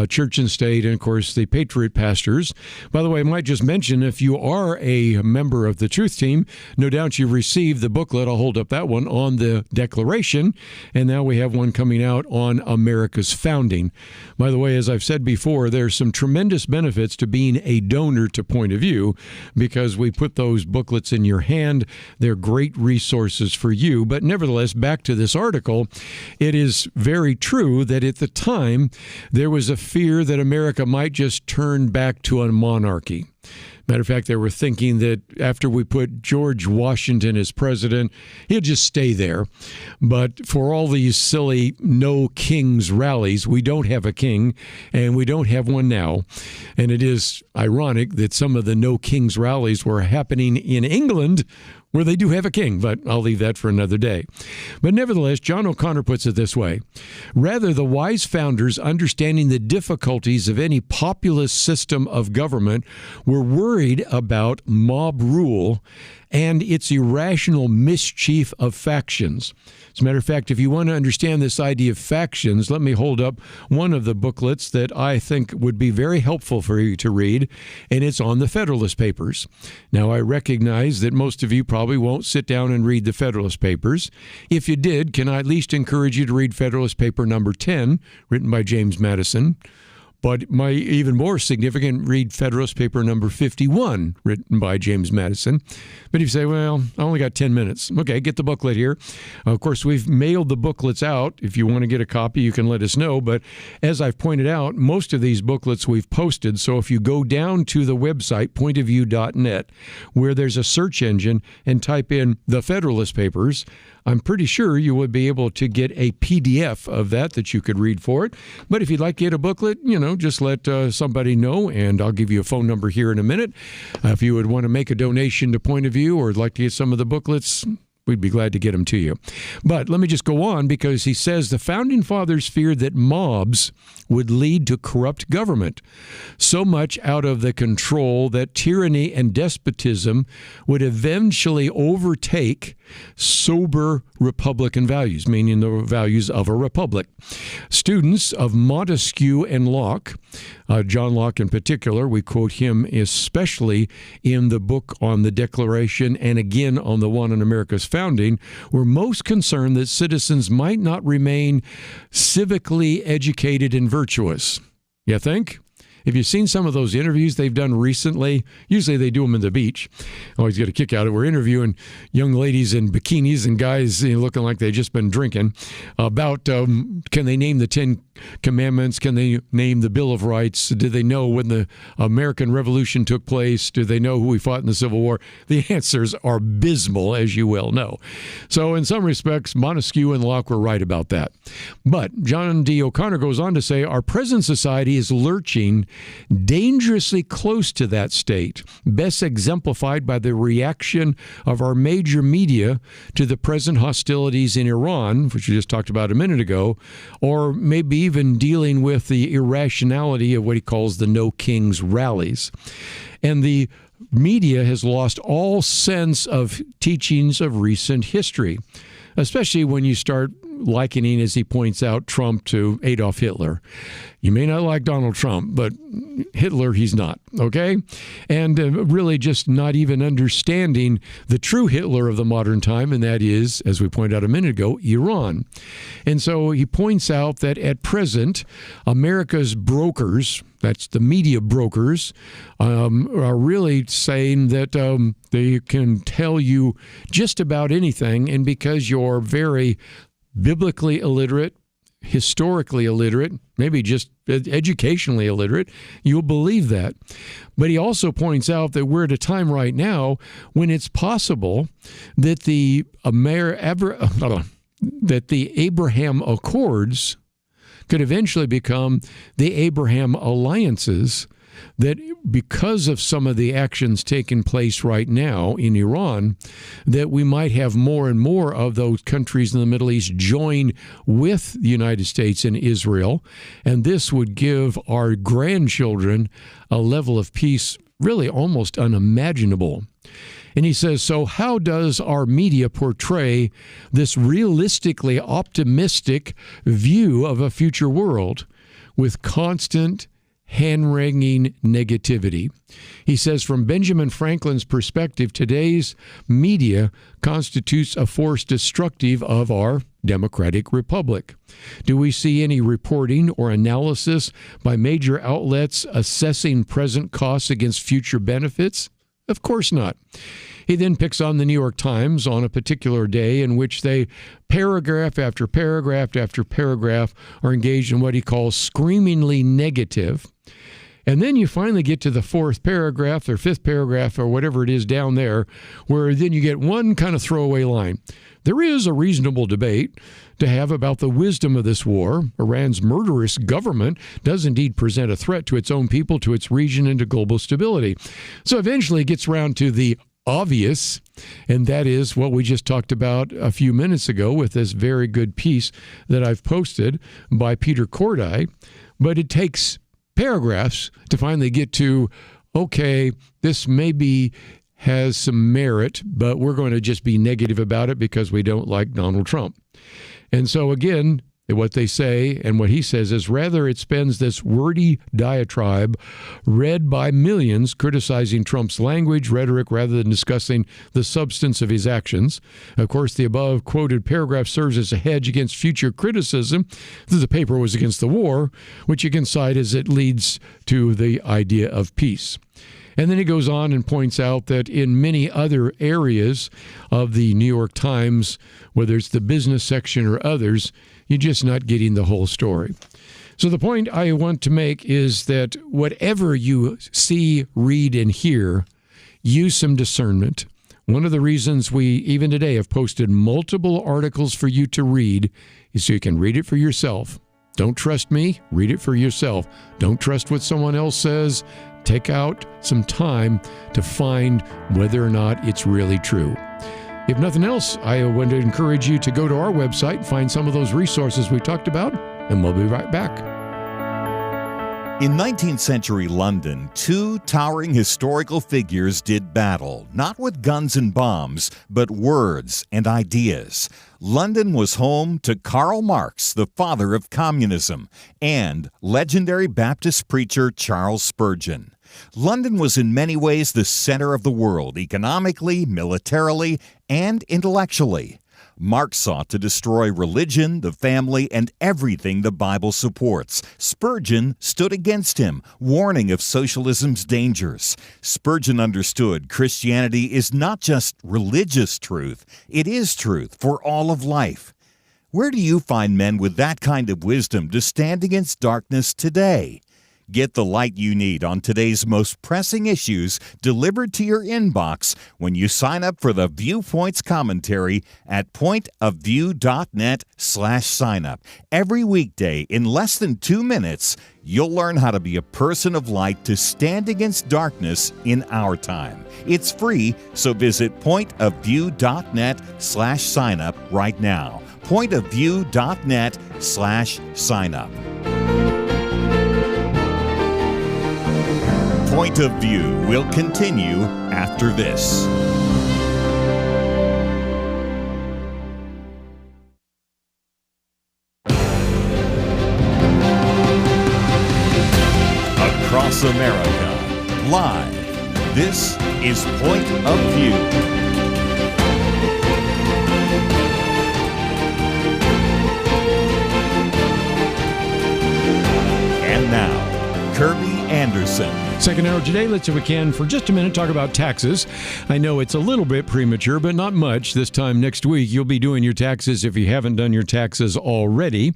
Church and State, and of course the Patriot Pastors. By the way, I might just mention, if you are a member of the Truth Team, no doubt you've received the booklet. I'll hold up that one on the Declaration, and now we have one coming out on America's founding. By the way, as I've said before, there's some tremendous benefits to being a donor to Point of View, because we put those booklets in your hand. They're great resources for you. But nevertheless, back to this article, it is very true that at the time there was a fear that America might just turn back to a monarchy. Matter of fact, they were thinking that after we put George Washington as president, he'll just stay there. But for all these silly no kings rallies, we don't have a king, and we don't have one now. And it is ironic that some of the no kings rallies were happening in England, where they do have a king, but I'll leave that for another day. But nevertheless, John O'Connor puts it this way: rather, the wise founders, understanding the difficulties of any populist system of government, were worried about mob rule and its irrational mischief of factions. As a matter of fact, if you want to understand this idea of factions, let me hold up one of the booklets that I think would be very helpful for you to read, and it's on the Federalist Papers. Now, I recognize that most of you probably won't sit down and read the Federalist Papers. If you did, can I at least encourage you to read Federalist Paper number 10, written by James Madison? But even more significant, read Federalist Paper number 51, written by James Madison. But if you say, well, I only got 10 minutes. Okay, get the booklet here. Of course, we've mailed the booklets out. If you want to get a copy, you can let us know. But as I've pointed out, most of these booklets we've posted. So if you go down to the website, pointofview.net, where there's a search engine, and type in the Federalist Papers, I'm pretty sure you would be able to get a PDF of that you could read for it. But if you'd like to get a booklet, just let somebody know, and I'll give you a phone number here in a minute. If you would want to make a donation to Point of View or like to get some of the booklets, we'd be glad to get them to you. But let me just go on, because he says the Founding Fathers feared that mobs would lead to corrupt government, so much out of the control that tyranny and despotism would eventually overtake sober Republican values, meaning the values of a republic. Students of Montesquieu and Locke, John Locke in particular, we quote him especially in the book on the Declaration and again on the one on America's founding, were most concerned that citizens might not remain civically educated and virtuous. You think? Have you seen some of those interviews they've done recently? Usually they do them in the beach. Always get a kick out of it. We're interviewing young ladies in bikinis and guys looking like they've just been drinking about can they name the 10 Commandments? Can they name the Bill of Rights? Do they know when the American Revolution took place? Do they know who we fought in the Civil War? The answers are abysmal, as you well know. So in some respects, Montesquieu and Locke were right about that. But John D. O'Connor goes on to say, our present society is lurching dangerously close to that state, best exemplified by the reaction of our major media to the present hostilities in Iran, which we just talked about a minute ago, or maybe even dealing with the irrationality of what he calls the No Kings rallies. And the media has lost all sense of teachings of recent history, especially when you start likening, as he points out, Trump to Adolf Hitler. You may not like Donald Trump, but Hitler, he's not, okay? And really just not even understanding the true Hitler of the modern time, and that is, as we pointed out a minute ago, Iran. And so he points out that at present, America's brokers, that's the media brokers, are really saying that they can tell you just about anything, and because you're very biblically illiterate, historically illiterate, maybe just educationally illiterate, you'll believe that. But he also points out that we're at a time right now when it's possible that the Abraham Accords could eventually become the Abraham Alliances, that because of some of the actions taking place right now in Iran, that we might have more and more of those countries in the Middle East join with the United States and Israel. And this would give our grandchildren a level of peace really almost unimaginable. And he says, so how does our media portray this realistically optimistic view of a future world with constant hand-wringing negativity? He says, from Benjamin Franklin's perspective, today's media constitutes a force destructive of our democratic republic. Do we see any reporting or analysis by major outlets assessing present costs against future benefits? Of course not. He then picks on the New York Times on a particular day in which they, paragraph after paragraph after paragraph, are engaged in what he calls screamingly negative. And then you finally get to the fourth paragraph or fifth paragraph or whatever it is down there, where then you get one kind of throwaway line. There is a reasonable debate to have about the wisdom of this war. Iran's murderous government does indeed present a threat to its own people, to its region, and to global stability. So eventually it gets around to the obvious, and that is what we just talked about a few minutes ago with this very good piece that I've posted by Peter Corday. But it takes paragraphs to finally get to, okay, this maybe has some merit, but we're going to just be negative about it because we don't like Donald Trump. And so again, what they say and what he says is rather it spends this wordy diatribe read by millions criticizing Trump's language, rhetoric, rather than discussing the substance of his actions. Of course, the above quoted paragraph serves as a hedge against future criticism that the paper was against the war, which you can cite as it leads to the idea of peace. And then he goes on and points out that in many other areas of the New York Times, whether it's the business section or others, you're just not getting the whole story. So the point I want to make is that whatever you see, read, and hear, use some discernment. One of the reasons we, even today, have posted multiple articles for you to read is so you can read it for yourself. Don't trust me, read it for yourself. Don't trust what someone else says. Take out some time to find whether or not it's really true. If nothing else, I want to encourage you to go to our website and find some of those resources we talked about, and we'll be right back. In 19th century London, two towering historical figures did battle, not with guns and bombs, but words and ideas. London was home to Karl Marx, the father of communism, and legendary Baptist preacher Charles Spurgeon. London was in many ways the center of the world, economically, militarily, and intellectually. Mark sought to destroy religion, the family, and everything the Bible supports. Spurgeon stood against him, warning of socialism's dangers. Spurgeon understood Christianity is not just religious truth, it is truth for all of life. Where do you find men with that kind of wisdom to stand against darkness today? Get the light you need on today's most pressing issues delivered to your inbox when you sign up for the Viewpoints commentary at pointofview.net/signup. Every weekday in less than 2 minutes, you'll learn how to be a person of light to stand against darkness in our time. It's free, so visit pointofview.net/signup right now. pointofview.net/signup. Point of View will continue after this. Across America, live, this is Point of View. And now, Kerby Anderson. Second hour today, let's, if we can, for just a minute, talk about taxes. I know it's a little bit premature, but not much. This time next week, you'll be doing your taxes if you haven't done your taxes already.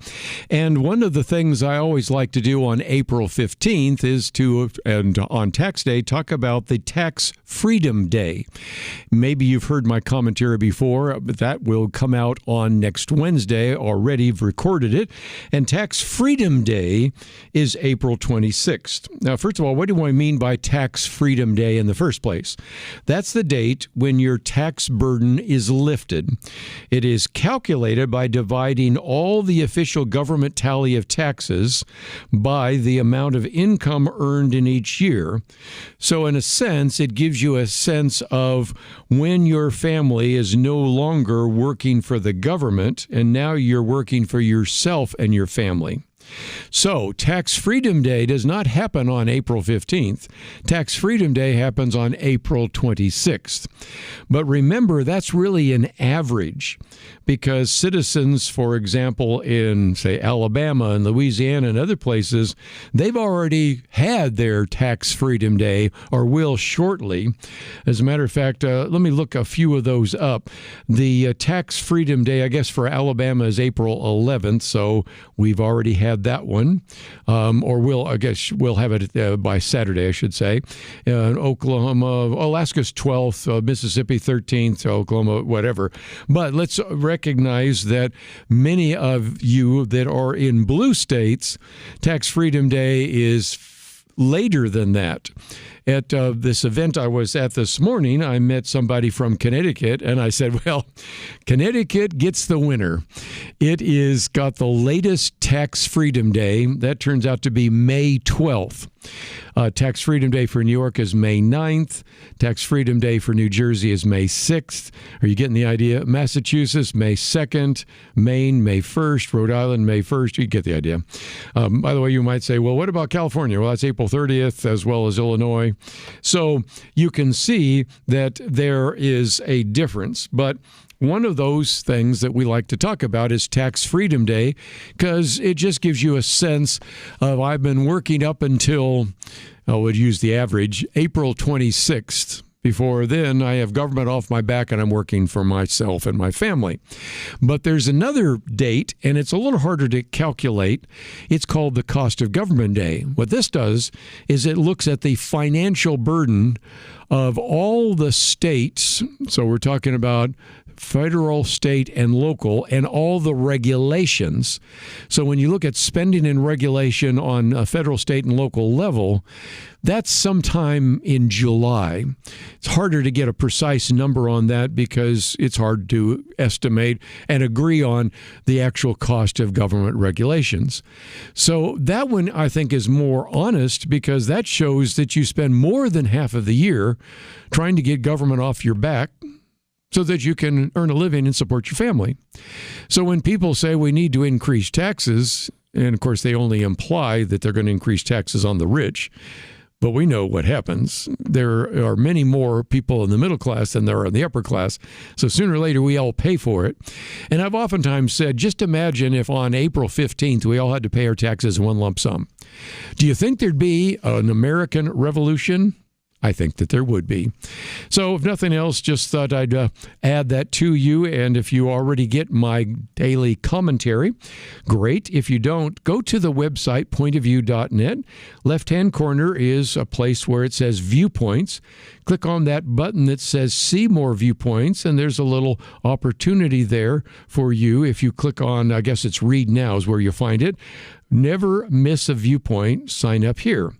And one of the things I always like to do on April 15th is to, and on Tax Day, talk about the Tax Freedom Day. Maybe you've heard my commentary before, but that will come out on next Wednesday. Already recorded it. And Tax Freedom Day is April 26th. Now, first of all, what do I mean by Tax Freedom Day in the first place? That's the date when your tax burden is lifted. It is calculated by dividing all the official government tally of taxes by the amount of income earned in each year. So in a sense, it gives you a sense of when your family is no longer working for the government and now you're working for yourself and your family. So, Tax Freedom Day does not happen on April 15th. Tax Freedom Day happens on April 26th. But remember, that's really an average because citizens, for example, in, say, Alabama and Louisiana and other places, they've already had their Tax Freedom Day or will shortly. As a matter of fact, let me look a few of those up. The Tax Freedom Day, I guess, for Alabama is April 11th, so we've already had that one, or we'll have it by Saturday, I should say. Oklahoma, Alaska's 12th, Mississippi 13th, Oklahoma, whatever. But let's recognize that many of you that are in blue states, Tax Freedom Day is later than that. At this event I was at this morning, I met somebody from Connecticut, and I said, well, Connecticut gets the winner. It is got the latest Tax Freedom Day. That turns out to be May 12th. Tax Freedom Day for New York is May 9th. Tax Freedom Day for New Jersey is May 6th. Are you getting the idea? Massachusetts, May 2nd. Maine, May 1st. Rhode Island, May 1st. You get the idea. By the way, you might say, well, what about California? Well, that's April 30th, as well as Illinois. So you can see that there is a difference. But one of those things that we like to talk about is Tax Freedom Day because it just gives you a sense of I've been working up until, I would use the average, April 26th. Before then, I have government off my back and I'm working for myself and my family. But there's another date, and it's a little harder to calculate. It's called the Cost of Government Day. What this does is it looks at the financial burden of all the states. So we're talking about federal, state, and local, and all the regulations. So when you look at spending and regulation on a federal, state, and local level, that's sometime in July. It's harder to get a precise number on that because it's hard to estimate and agree on the actual cost of government regulations. So that one, I think, is more honest because that shows that you spend more than half of the year trying to get government off your back so that you can earn a living and support your family. So when people say we need to increase taxes, and of course they only imply that they're going to increase taxes on the rich, But we know what happens. There are many more people in the middle class than there are in the upper class. So sooner or later, we all pay for it. And I've oftentimes said, just imagine if on April 15th, we all had to pay our taxes in one lump sum. Do you think there'd be an American Revolution? I think that there would be. So if nothing else, just thought I'd add that to you. And if you already get my daily commentary, great. If you don't, go to the website, pointofview.net. Left-hand corner is a place where it says Viewpoints. Click on that button that says See More Viewpoints, and there's a little opportunity there for you. If you click on, I guess it's Read Now is where you'll find it. Never miss a viewpoint, sign up here.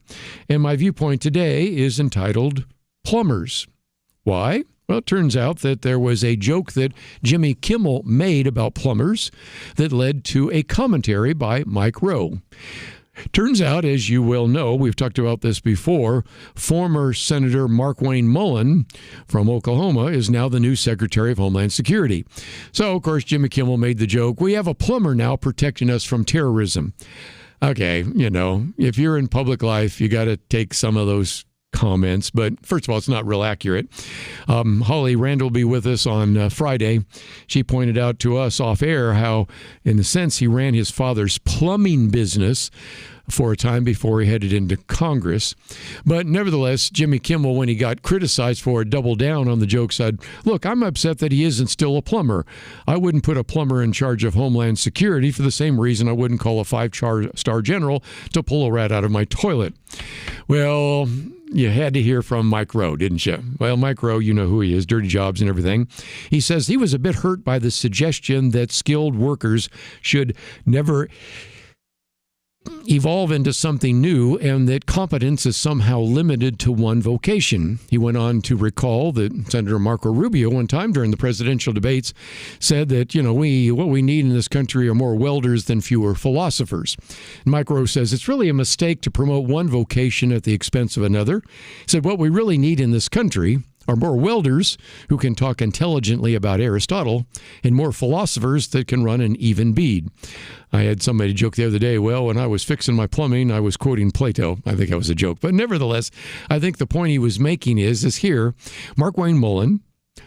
And my viewpoint today is entitled Plumbers. Why? Well, it turns out that there was a joke that Jimmy Kimmel made about plumbers that led to a commentary by Mike Rowe. Turns out, as you well know, we've talked about this before, former Senator Markwayne Mullin from Oklahoma is now the new Secretary of Homeland Security. So, of course, Jimmy Kimmel made the joke, we have a plumber now protecting us from terrorism. Okay, if you're in public life, you got to take some of those comments, but first of all, it's not real accurate. Holly Randall will be with us on Friday. She pointed out to us off air how, in a sense, he ran his father's plumbing business for a time before he headed into Congress. But nevertheless, Jimmy Kimmel, when he got criticized for it, doubled down on the joke, said, look, I'm upset that he isn't still a plumber. I wouldn't put a plumber in charge of Homeland Security for the same reason I wouldn't call a 5-star general to pull a rat out of my toilet. Well, you had to hear from Mike Rowe, didn't you? Well, Mike Rowe, you know who he is, dirty jobs and everything. He says he was a bit hurt by the suggestion that skilled workers should never evolve into something new and that competence is somehow limited to one vocation. He went on to recall that Senator Marco Rubio one time during the presidential debates said that, what we need in this country are more welders than fewer philosophers. And Mike Rowe says it's really a mistake to promote one vocation at the expense of another. He said what we really need in this country are more welders who can talk intelligently about Aristotle and more philosophers that can run an even bead. I had somebody joke the other day, well, when I was fixing my plumbing, I was quoting Plato. I think that was a joke. But nevertheless, I think the point he was making is here, Markwayne Mullin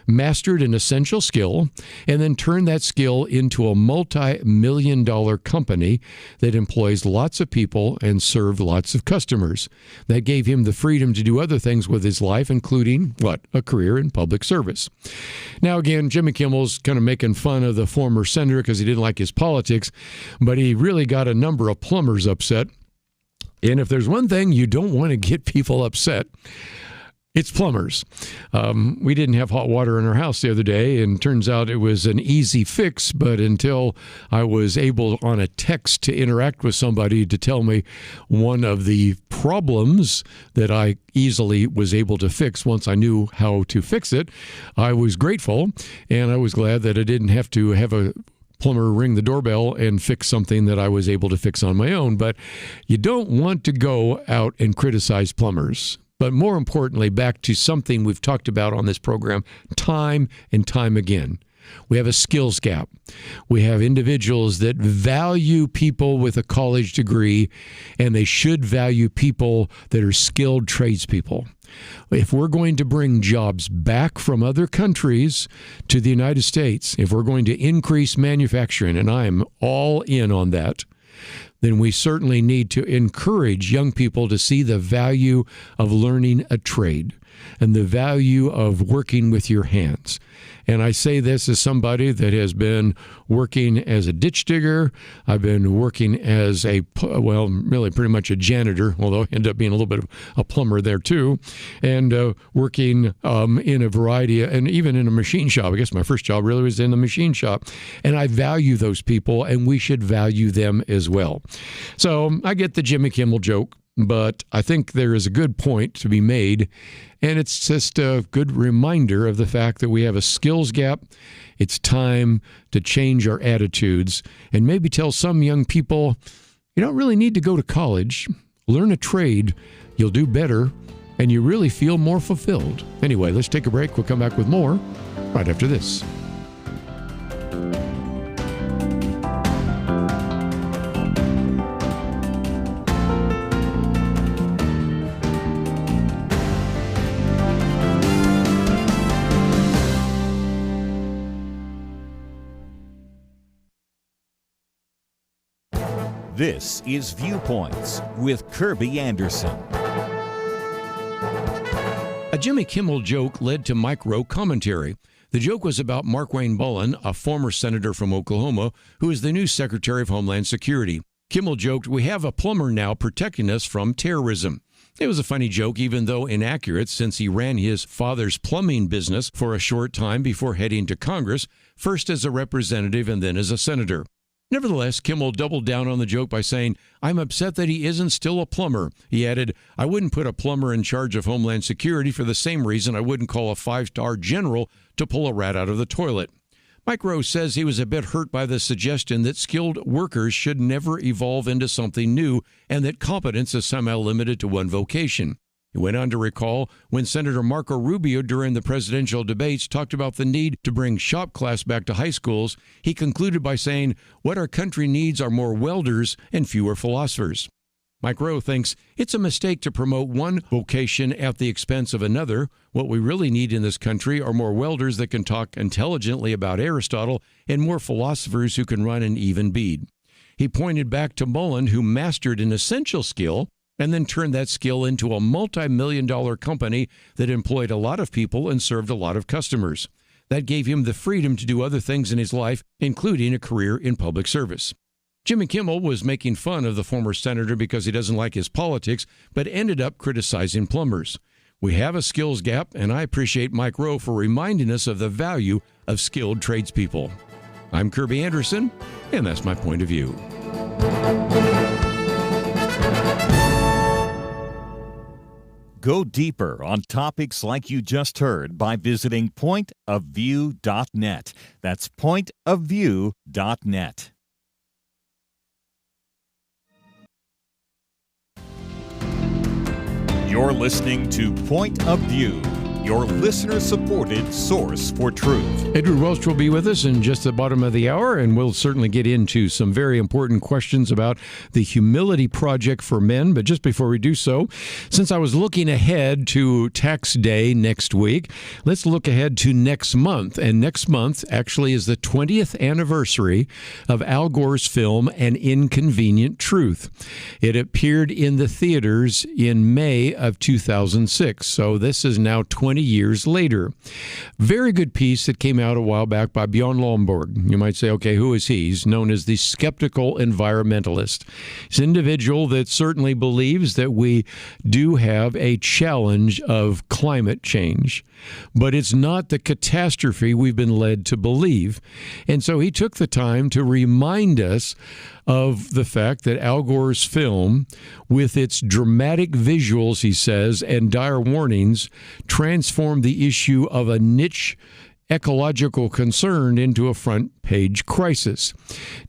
mastered an essential skill and then turned that skill into a multi-million-dollar company that employs lots of people and served lots of customers. That gave him the freedom to do other things with his life, including, a career in public service. Now, again, Jimmy Kimmel's kind of making fun of the former senator because he didn't like his politics, but he really got a number of plumbers upset. And if there's one thing you don't want to get people upset, it's plumbers. We didn't have hot water in our house the other day, and turns out it was an easy fix, but until I was able on a text to interact with somebody to tell me one of the problems that I easily was able to fix once I knew how to fix it, I was grateful, and I was glad that I didn't have to have a plumber ring the doorbell and fix something that I was able to fix on my own. But you don't want to go out and criticize plumbers. But more importantly, back to something we've talked about on this program time and time again. We have a skills gap. We have individuals that value people with a college degree, and they should value people that are skilled tradespeople. If we're going to bring jobs back from other countries to the United States, if we're going to increase manufacturing, and I am all in on that, then we certainly need to encourage young people to see the value of learning a trade and the value of working with your hands. And I say this as somebody that has been working as a ditch digger. I've been working as really pretty much a janitor, although I ended up being a little bit of a plumber there too, and working in a variety, and even in a machine shop. I guess my first job really was in the machine shop. And I value those people, and we should value them as well. So I get the Jimmy Kimmel joke, but I think there is a good point to be made, and it's just a good reminder of the fact that we have a skills gap. It's time to change our attitudes and maybe tell some young people, you don't really need to go to college. Learn a trade. You'll do better, and you really feel more fulfilled. Anyway, let's take a break. We'll come back with more right after this. This is Viewpoints with Kerby Anderson. A Jimmy Kimmel joke led to Mike Rowe commentary. The joke was about Markwayne Mullin, a former senator from Oklahoma, who is the new Secretary of Homeland Security. Kimmel joked, "We have a plumber now protecting us from terrorism." It was a funny joke, even though inaccurate, since he ran his father's plumbing business for a short time before heading to Congress, first as a representative and then as a senator. Nevertheless, Kimmel doubled down on the joke by saying, "I'm upset that he isn't still a plumber." He added, "I wouldn't put a plumber in charge of Homeland Security for the same reason I wouldn't call a five-star general to pull a rat out of the toilet." Mike Rowe says he was a bit hurt by the suggestion that skilled workers should never evolve into something new and that competence is somehow limited to one vocation. He went on to recall when Senator Marco Rubio during the presidential debates talked about the need to bring shop class back to high schools, he concluded by saying, "What our country needs are more welders and fewer philosophers." Mike Rowe thinks it's a mistake to promote one vocation at the expense of another. What we really need in this country are more welders that can talk intelligently about Aristotle and more philosophers who can run an even bead. He pointed back to Mullin, who mastered an essential skill and then turned that skill into a multi-million-dollar company that employed a lot of people and served a lot of customers. That gave him the freedom to do other things in his life, including a career in public service. Jimmy Kimmel was making fun of the former senator because he doesn't like his politics, but ended up criticizing plumbers. We have a skills gap, and I appreciate Mike Rowe for reminding us of the value of skilled tradespeople. I'm Kerby Anderson, and that's my point of view. Go deeper on topics like you just heard by visiting pointofview.net. That's pointofview.net. You're listening to Point of View, your listener-supported source for truth. Edward Welch will be with us in just the bottom of the hour, and we'll certainly get into some very important questions about the Humility Project for Men. But just before we do so, since I was looking ahead to Tax Day next week, let's look ahead to next month. And next month actually is the 20th anniversary of Al Gore's film, An Inconvenient Truth. It appeared in the theaters in May of 2006, so this is now 20 years later. Very good piece that came out a while back by Bjorn Lomborg. You might say, okay, who is he? He's known as the skeptical environmentalist. He's an individual that certainly believes that we do have a challenge of climate change, but it's not the catastrophe we've been led to believe. And so he took the time to remind us of the fact that Al Gore's film, with its dramatic visuals, he says, and dire warnings, transformed the issue of a niche ecological concern into a front-page crisis.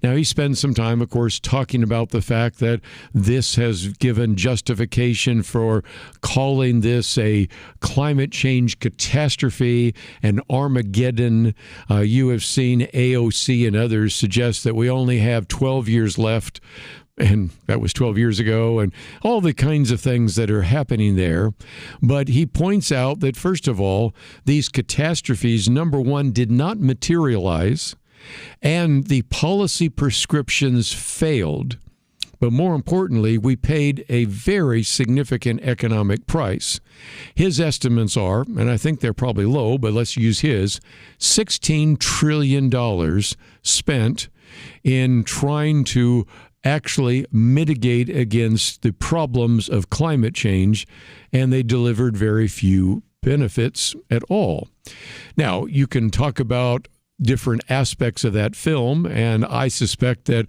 Now, he spends some time, of course, talking about the fact that this has given justification for calling this a climate change catastrophe, an Armageddon. You have seen AOC and others suggest that we only have 12 years left, and that was 12 years ago, and all the kinds of things that are happening there. But he points out that, first of all, these catastrophes, number one, did not materialize, and the policy prescriptions failed. But more importantly, we paid a very significant economic price. His estimates are, and I think they're probably low, but let's use his, $16 trillion spent in trying to actually mitigate against the problems of climate change, and they delivered very few benefits at all. Now, you can talk about different aspects of that film, and I suspect that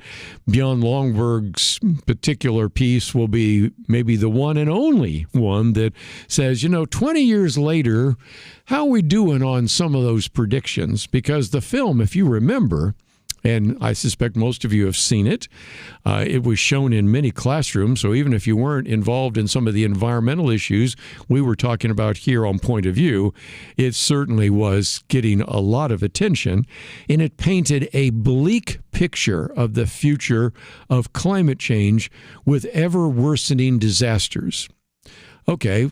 Bjorn Lomborg's particular piece will be maybe the one and only one that says, 20 years later, how are we doing on some of those predictions? Because the film, if you remember, and I suspect most of you have seen it. It was shown in many classrooms, so even if you weren't involved in some of the environmental issues we were talking about here on Point of View, it certainly was getting a lot of attention, and it painted a bleak picture of the future of climate change with ever-worsening disasters. Okay,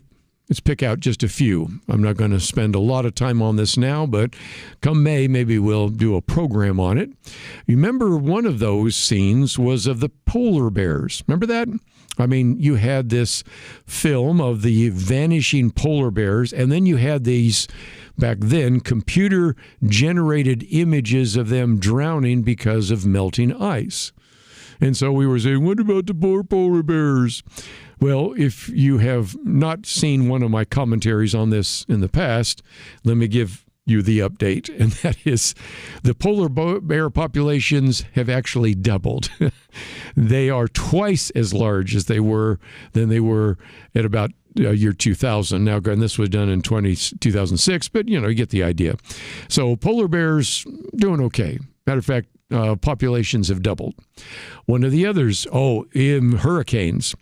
Let's pick out just a few. I'm not going to spend a lot of time on this now, but come May, maybe we'll do a program on it. Remember, one of those scenes was of the polar bears. Remember that? I mean, you had this film of the vanishing polar bears, and then you had these, back then, computer-generated images of them drowning because of melting ice. And so we were saying, what about the poor polar bears? Well, if you have not seen one of my commentaries on this in the past, let me give you the update, and that is the polar bear populations have actually doubled. They are twice as large as they were at about year 2000. Now, again, this was done in 2006, but you get the idea. So polar bears doing okay. Matter of fact, populations have doubled. One of the others, in hurricanes.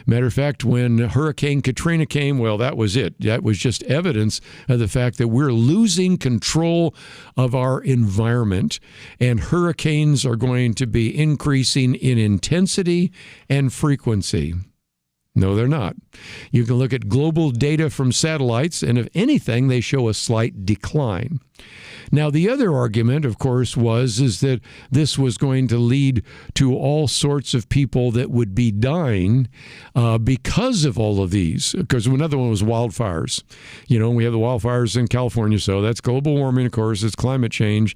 Matter of fact, when Hurricane Katrina came, well, that was it. That was just evidence of the fact that we're losing control of our environment, and hurricanes are going to be increasing in intensity and frequency. No, they're not. You can look at global data from satellites, and if anything, they show a slight decline. Now, the other argument, of course, is that this was going to lead to all sorts of people that would be dying because of all of these. Because another one was wildfires. We have the wildfires in California, so that's global warming, of course, it's climate change.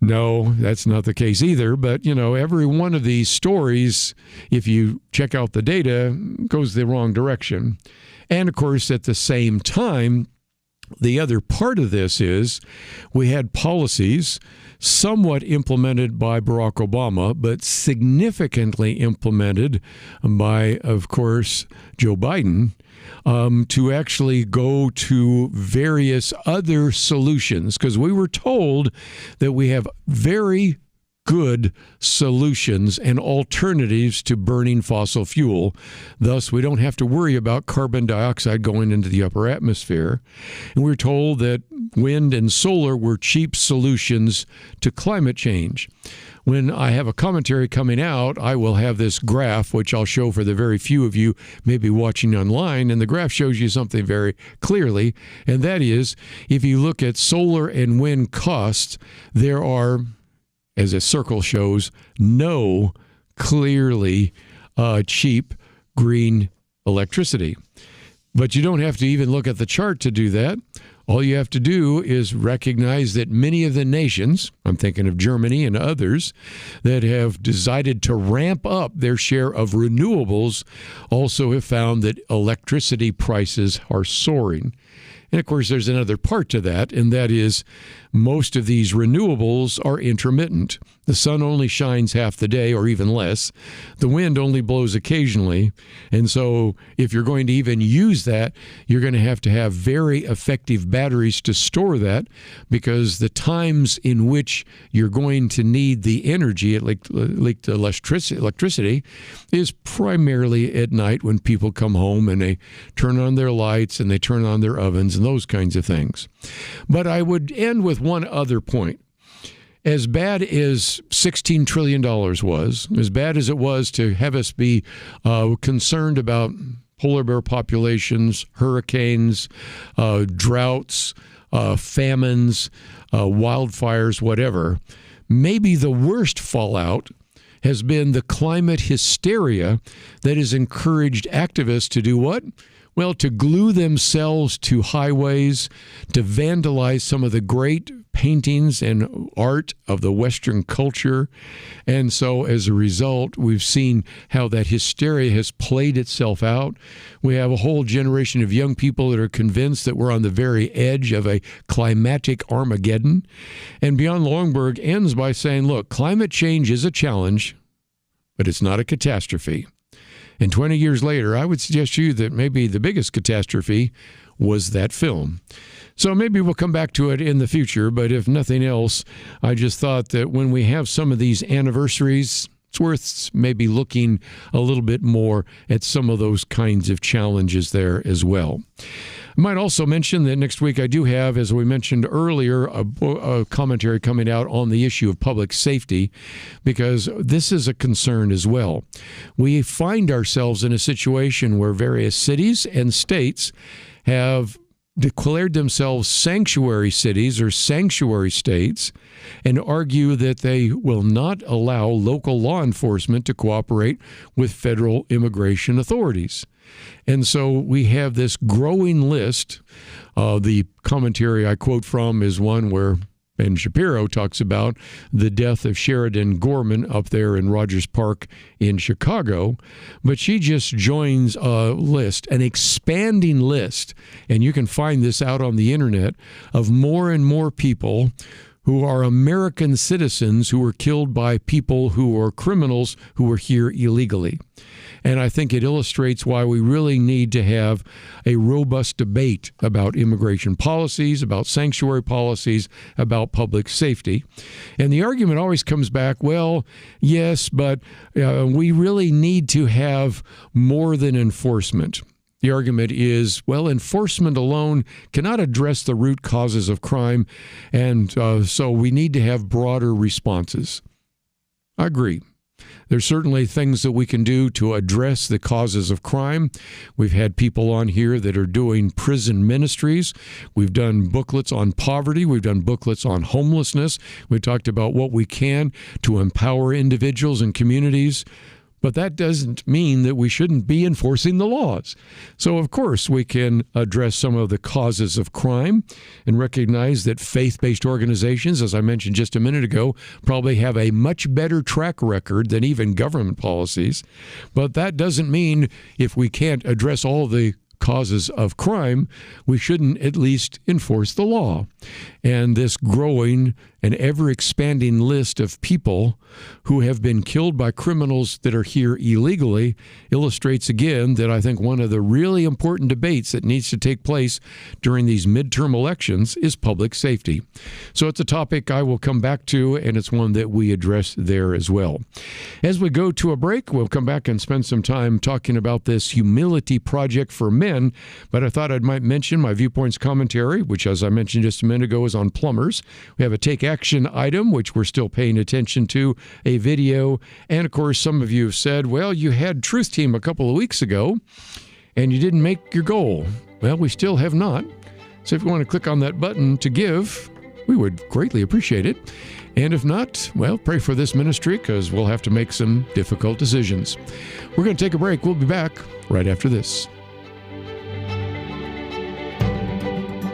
No, that's not the case either. But, every one of these stories, if you check out the data, goes the wrong direction. And, of course, at the same time, the other part of this is we had policies somewhat implemented by Barack Obama, but significantly implemented by, of course, Joe Biden, to actually go to various other solutions, because we were told that we have very good solutions and alternatives to burning fossil fuel. Thus, we don't have to worry about carbon dioxide going into the upper atmosphere. And we're told that wind and solar were cheap solutions to climate change. When I have a commentary coming out, I will have this graph, which I'll show for the very few of you maybe watching online, and the graph shows you something very clearly, and that is, if you look at solar and wind costs, there are, as a circle shows, no clearly cheap green electricity. But you don't have to even look at the chart to do that. All you have to do is recognize that many of the nations, I'm thinking of Germany and others, that have decided to ramp up their share of renewables also have found that electricity prices are soaring. And of course, there's another part to that, and that is most of these renewables are intermittent. The sun only shines half the day or even less. The wind only blows occasionally. And so if you're going to even use that, you're going to have very effective batteries to store that, because the times in which you're going to need the energy, like electricity, is primarily at night when people come home and they turn on their lights and they turn on their ovens and those kinds of things. But I would end with one other point. As bad as $16 trillion was, as bad as it was to have us be concerned about polar bear populations, hurricanes, droughts, famines, wildfires, whatever, maybe the worst fallout has been the climate hysteria that has encouraged activists to do what? Well, to glue themselves to highways, to vandalize some of the great paintings and art of the Western culture. And so as a result, we've seen how that hysteria has played itself out. We have a whole generation of young people that are convinced that we're on the very edge of a climatic Armageddon. And Beyond Longberg ends by saying, look, climate change is a challenge, but it's not a catastrophe. And 20 years later, I would suggest to you that maybe the biggest catastrophe was that film. So maybe we'll come back to it in the future, but if nothing else, I just thought that when we have some of these anniversaries, it's worth maybe looking a little bit more at some of those kinds of challenges there as well. I might also mention that next week I do have, as we mentioned earlier, a commentary coming out on the issue of public safety, because this is a concern as well. We find ourselves in a situation where various cities and states have declared themselves sanctuary cities or sanctuary states and argue that they will not allow local law enforcement to cooperate with federal immigration authorities. And so we have this growing list. The commentary I quote from is one where Ben Shapiro talks about the death of Sheridan Gorman up there in Rogers Park in Chicago. But she just joins a list, an expanding list, and you can find this out on the internet, of more and more people who are American citizens who were killed by people who are criminals who were here illegally. And I think it illustrates why we really need to have a robust debate about immigration policies, about sanctuary policies, about public safety. And the argument always comes back, well, yes, but we really need to have more than enforcement. The argument is, well, enforcement alone cannot address the root causes of crime, and so we need to have broader responses. I agree. There's certainly things that we can do to address the causes of crime. We've had people on here that are doing prison ministries. We've done booklets on poverty. We've done booklets on homelessness. We've talked about what we can to empower individuals and communities. But that doesn't mean that we shouldn't be enforcing the laws. So, of course, we can address some of the causes of crime and recognize that faith-based organizations, as I mentioned just a minute ago, probably have a much better track record than even government policies. But that doesn't mean if we can't address all the causes of crime, we shouldn't at least enforce the law. And this growing and ever-expanding list of people who have been killed by criminals that are here illegally illustrates again that I think one of the really important debates that needs to take place during these midterm elections is public safety. So it's a topic I will come back to, and it's one that we address there as well. As we go to a break, we'll come back and spend some time talking about this humility project for men, but I thought I might mention my Viewpoints commentary, which, as I mentioned just a minute ago, is on plumbers. We have a Take Action item, which we're still paying attention to, a video, and of course, some of you have said, well, you had Truth Team a couple of weeks ago, and you didn't make your goal. Well, we still have not. So if you want to click on that button to give, we would greatly appreciate it. And if not, well, pray for this ministry, because we'll have to make some difficult decisions. We're going to take a break. We'll be back right after this.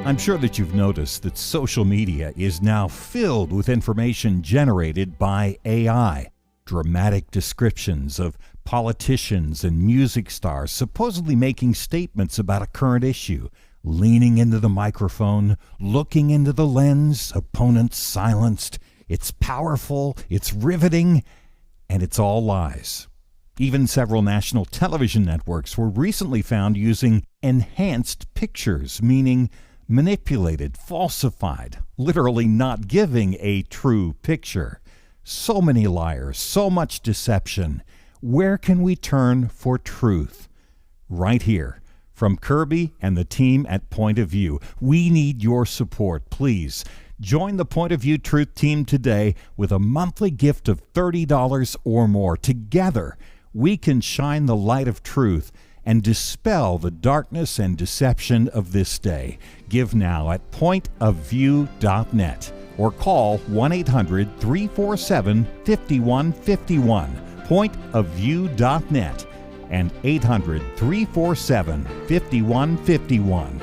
I'm sure that you've noticed that social media is now filled with information generated by AI. Dramatic descriptions of politicians and music stars supposedly making statements about a current issue, leaning into the microphone, looking into the lens, opponents silenced. It's powerful, it's riveting, and it's all lies. Even several national television networks were recently found using enhanced pictures, meaning manipulated, falsified, literally not giving a true picture. So many liars, so much deception. Where can we turn for truth? Right here. From Kerby and the team at Point of View, we need your support. Please join the Point of View Truth Team today with a monthly gift of $30 or more. Together, we can shine the light of truth and dispel the darkness and deception of this day. Give now at pointofview.net or call 1-800-347-5151, pointofview.net and 800-347-5151.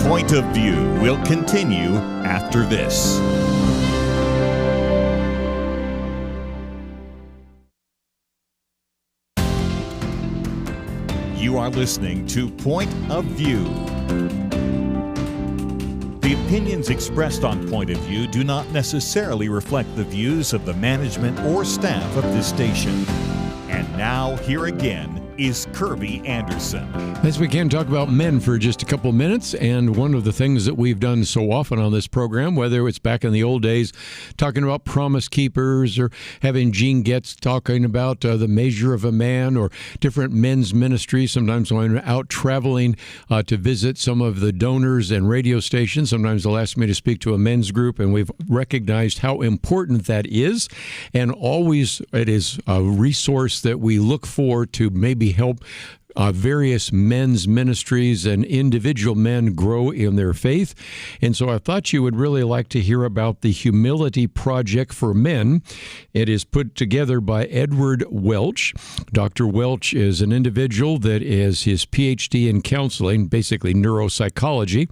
Point of View will continue after this. You are listening to Point of View. The opinions expressed on Point of View do not necessarily reflect the views of the management or staff of this station. And now, here again, is Kerby Anderson. As we can talk about men for just a couple minutes, and one of the things that we've done so often on this program, whether it's back in the old days talking about promise keepers or having Gene Getz talking about the measure of a man or different men's ministries, sometimes when I'm out traveling to visit some of the donors and radio stations, sometimes they'll ask me to speak to a men's group, and we've recognized how important that is, and always it is a resource that we look for to maybe help various men's ministries and individual men grow in their faith. And so I thought you would really like to hear about the Humility Project for Men. It is put together by Edward Welch. Dr. Welch is an individual that is his PhD in counseling, basically neuropsychology,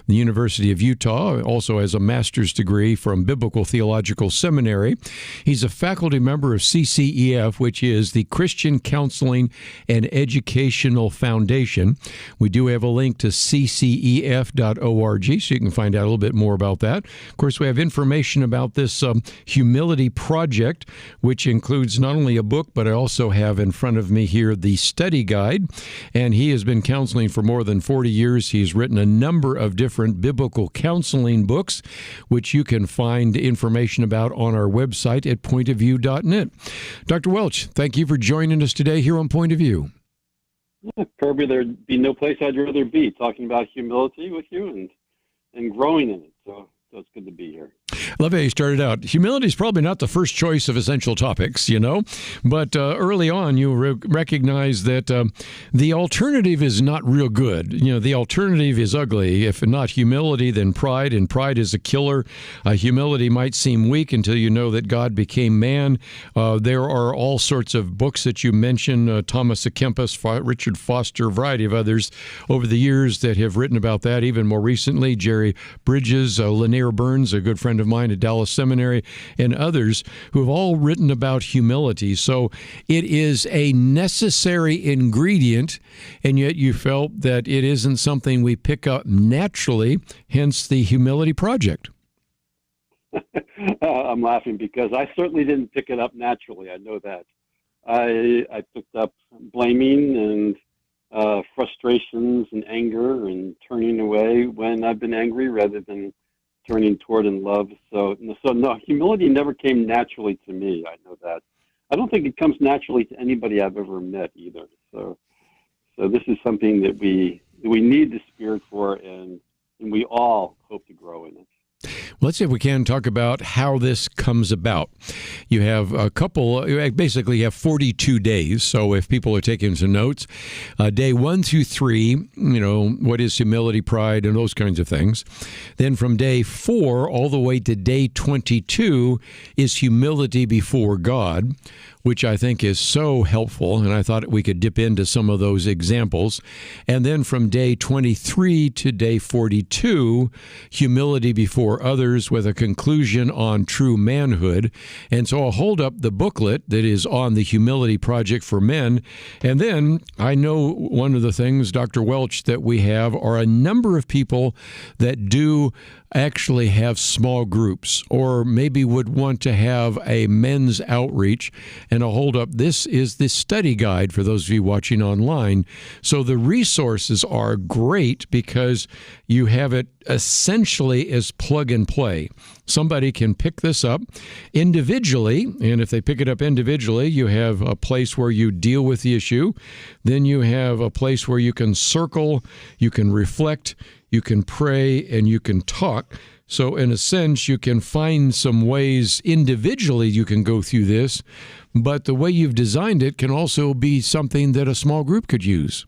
the University of Utah, also has a master's degree from Biblical Theological Seminary. He's a faculty member of CCEF, which is the Christian Counseling and Education Foundation. We do have a link to ccef.org, so you can find out a little bit more about that. Of course, we have information about this Humility Project, which includes not only a book, but I also have in front of me here the study guide. And he has been counseling for more than 40 years. He's written a number of different biblical counseling books, which you can find information about on our website at pointofview.net. Dr. Welch, thank you for joining us today here on Point of View. Yeah, Kerby, there'd be no place I'd rather be talking about humility with you and growing in it. So it's good to be here. Love how you started out. Humility is probably not the first choice of essential topics, but early on you recognize that the alternative is not real good. The alternative is ugly. If not humility, then pride, and pride is a killer. Humility might seem weak until you know that God became man. There are all sorts of books that you mentioned, Thomas A. Kempis, Richard Foster, a variety of others over the years that have written about that. Even more recently, Jerry Bridges, Lanier Burns, a good friend of mine at Dallas Seminary, and others who have all written about humility. So it is a necessary ingredient, and yet you felt that it isn't something we pick up naturally, hence the Humility Project. I'm laughing because I certainly didn't pick it up naturally. I know that. I picked up blaming and frustrations and anger and turning away when I've been angry rather than turning toward in love. So no, humility never came naturally to me. I know that. I don't think it comes naturally to anybody I've ever met either. So this is something that we need the Spirit for, and we all hope to grow in it. Let's see if we can talk about how this comes about. You have basically you have 42 days. So if people are taking some notes, day 1 through 3, what is humility, pride, and those kinds of things. Then from day 4 all the way to day 22 is humility before God, which I think is so helpful, and I thought we could dip into some of those examples. And then from day 23 to day 42, humility before others with a conclusion on true manhood. And so I'll hold up the booklet that is on the Humility Project for Men. And then I know one of the things, Dr. Welch, that we have are a number of people that do actually have small groups or maybe would want to have a men's outreach. And I'll hold up, this is the study guide for those of you watching online. So the resources are great because you have it essentially as plug and play. Somebody can pick this up individually, and if they pick it up individually, you have a place where you deal with the issue. Then you have a place where you can circle, you can reflect, you can pray, and you can talk. So in a sense, you can find some ways individually you can go through this, but the way you've designed it can also be something that a small group could use.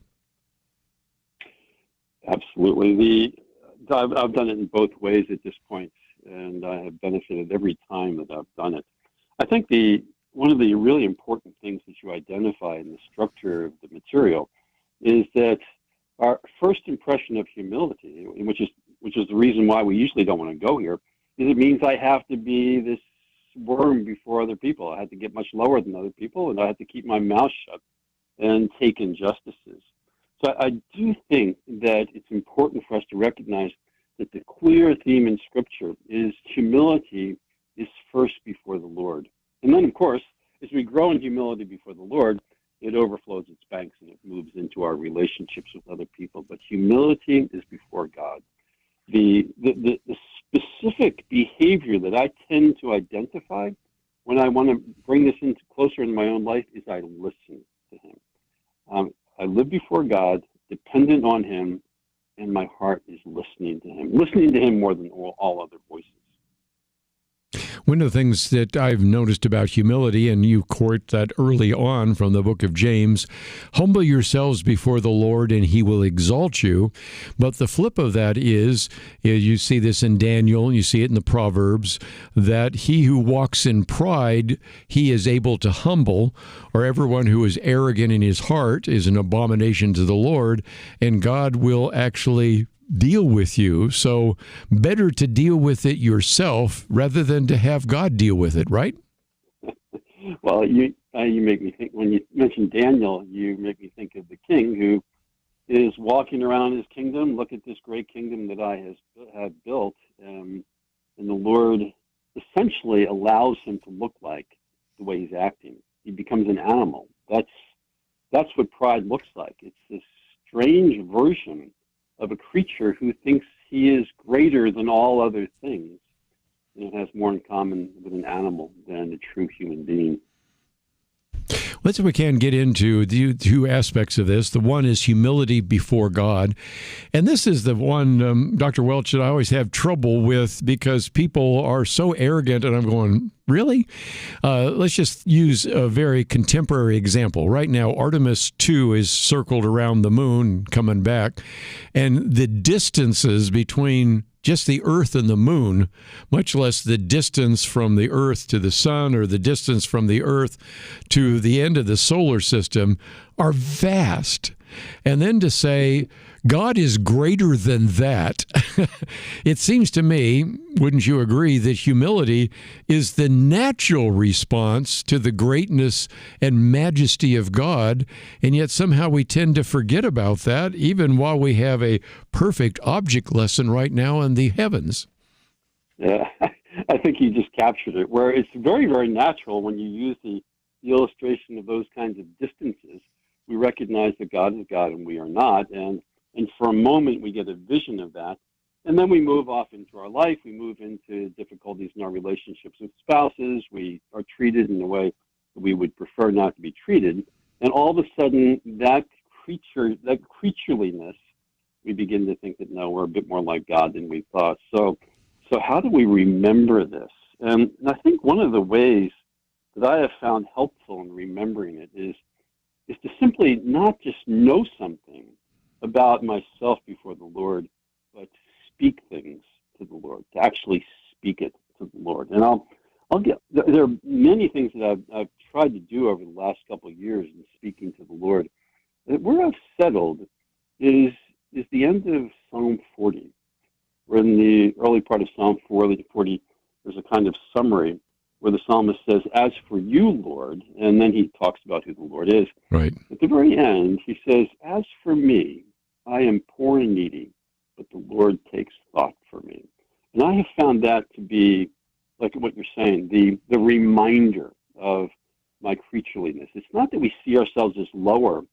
Absolutely. I've done it in both ways at this point, and I have benefited every time that I've done it. I think one of the really important things that you identify in the structure of the material is that our first impression of humility, which is the reason why we usually don't want to go here, is it means I have to be this worm before other people. I have to get much lower than other people, and I have to keep my mouth shut and take injustices. So I do think that it's important for us to recognize that the clear theme in Scripture is humility is first before the Lord. And then, of course, as we grow in humility before the Lord, it overflows its banks and it moves into our relationships with other people. But humility is before God. The specific behavior that I tend to identify when I want to bring this into closer in my own life is I listen to him. I live before God, dependent on him, and my heart is listening to him more than all other voices. One of the things that I've noticed about humility, and you quote that early on from the book of James, humble yourselves before the Lord and he will exalt you. But the flip of that is, you see this in Daniel, you see it in the Proverbs, that he who walks in pride, he is able to humble, or everyone who is arrogant in his heart is an abomination to the Lord, and God will actually deal with you. So better to deal with it yourself rather than to have God deal with it, right? Well, you make me think, when you mention Daniel, you make me think of the king who is walking around his kingdom. Look at this great kingdom that I have built. And the Lord essentially allows him to look like the way he's acting. He becomes an animal. That's what pride looks like. It's this strange version of a creature who thinks he is greater than all other things. And it has more in common with an animal than a true human being. Let's, if we can, get into the two aspects of this. The one is humility before God. And this is the one, Dr. Welch, that I always have trouble with because people are so arrogant, and I'm going, really? Let's just use a very contemporary example. Right now, Artemis 2 is circled around the moon coming back, and the distances between just the Earth and the moon, much less the distance from the Earth to the sun or the distance from the Earth to the end of the solar system, are vast. And then to say, God is greater than that, it seems to me, wouldn't you agree, that humility is the natural response to the greatness and majesty of God, and yet somehow we tend to forget about that, even while we have a perfect object lesson right now in the heavens. Yeah, I think you just captured it, where it's very, very natural when you use the illustration of those kinds of distances. We recognize that God is God and we are not, and for a moment we get a vision of that, and then we move off into our life, we move into difficulties in our relationships with spouses, we are treated in a way that we would prefer not to be treated, and all of a sudden that creatureliness, we begin to think that no, we're a bit more like God than we thought. So how do we remember this? And I think one of the ways that I have found helpful in remembering it is to simply not just know something about myself before the Lord, but speak things to the Lord, to actually speak it to the Lord. And there are many things that I've tried to do over the last couple of years in speaking to the Lord. Where I've settled is the end of Psalm 40. Where in the early part of Psalm 40, there's a kind of summary where the psalmist says, "As for you, Lord," and then he talks about who the Lord is. Right. At the very end, he says, "As for me, I am poor and needy, but the Lord takes thought for me." And I have found that to be, like what you're saying, the reminder of my creatureliness. It's not that we see ourselves as lower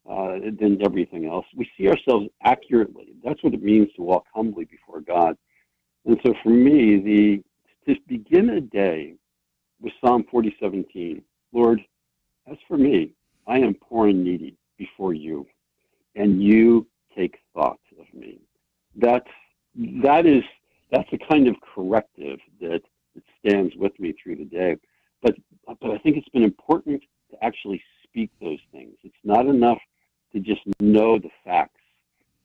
than everything else. We see ourselves accurately. That's what it means to walk humbly before God. And so for me, to begin a day with Psalm 40:17, "Lord, as for me, I am poor and needy before you, and you take thought of me." That's a kind of corrective that stands with me through the day. But I think it's been important to actually speak those things. It's not enough to just know the facts,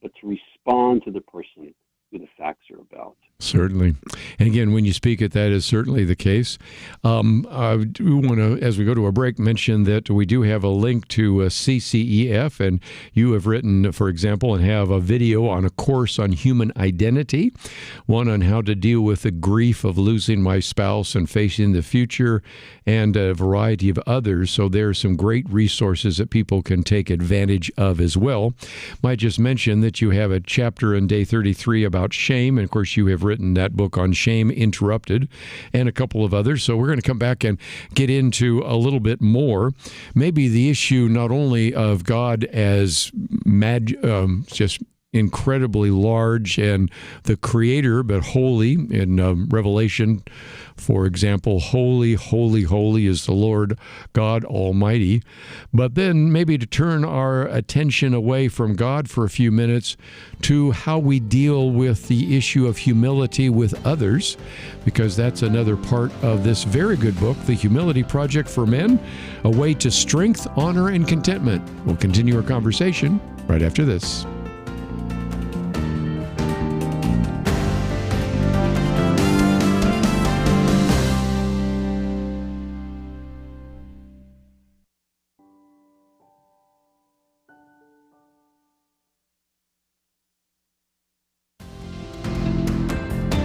but to respond to the person who the facts are about. Certainly. And again, when you speak it, that is certainly the case. I do want to, as we go to a break, mention that we do have a link to CCEF, and you have written, for example, and have a video on a course on human identity, one on how to deal with the grief of losing my spouse and facing the future, and a variety of others. So there are some great resources that people can take advantage of as well. Might just mention that you have a chapter in day 33 about shame, and of course you have written that book on Shame Interrupted, and a couple of others. So we're going to come back and get into a little bit more. Maybe the issue not only of God as just incredibly large and the creator, but holy. In Revelation, for example, holy, holy, holy is the Lord God Almighty. But then maybe to turn our attention away from God for a few minutes to how we deal with the issue of humility with others, because that's another part of this very good book, The Humility Project for Men, a way to strength, honor, and contentment. We'll continue our conversation right after this.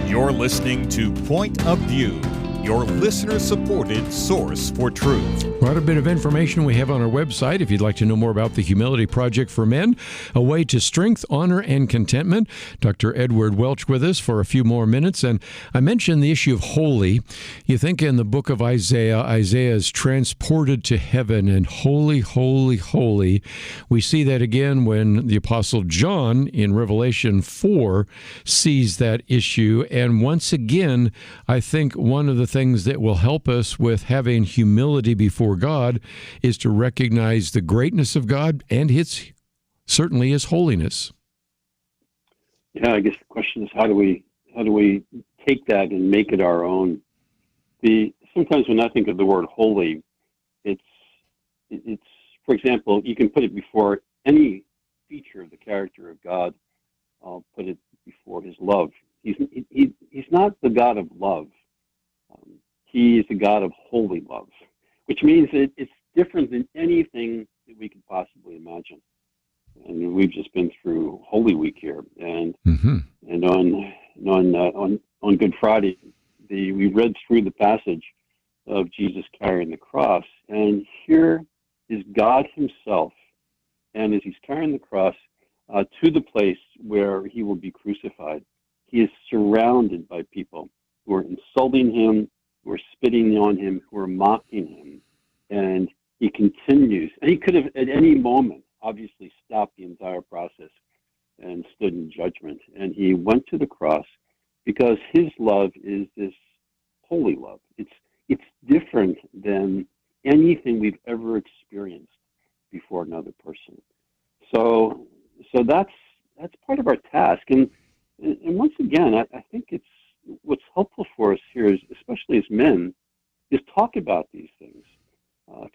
You're listening to Point of View, your listener-supported source for truth. Quite a bit of information we have on our website if you'd like to know more about the Humility Project for Men, a way to strength, honor, and contentment. Dr. Edward Welch with us for a few more minutes. And I mentioned the issue of holy. You think in the book of Isaiah, Isaiah is transported to heaven and holy, holy, holy. We see that again when the Apostle John in Revelation 4 sees that issue. And once again, I think one of the things that will help us with having humility before God is to recognize the greatness of God and certainly His holiness. Yeah, I guess the question is how do we take that and make it our own? Sometimes when I think of the word holy, it's for example, you can put it before any feature of the character of God. I'll put it before His love. He's not the God of love. He is the God of holy love, which means that it's different than anything that we could possibly imagine. And we've just been through Holy Week here, and on Good Friday, we read through the passage of Jesus carrying the cross, and here is God Himself, and as He's carrying the cross to the place where He will be crucified, He is surrounded by people who are insulting Him, who are spitting on Him, who are mocking Him. And He continues. And He could have, at any moment, obviously stopped the entire process and stood in judgment. And He went to the cross because His love is this holy love. It's different than anything we've ever experienced before another person. So that's part of our task. And once again, I think it's what's helpful for us here is, especially as men, is talk about these things.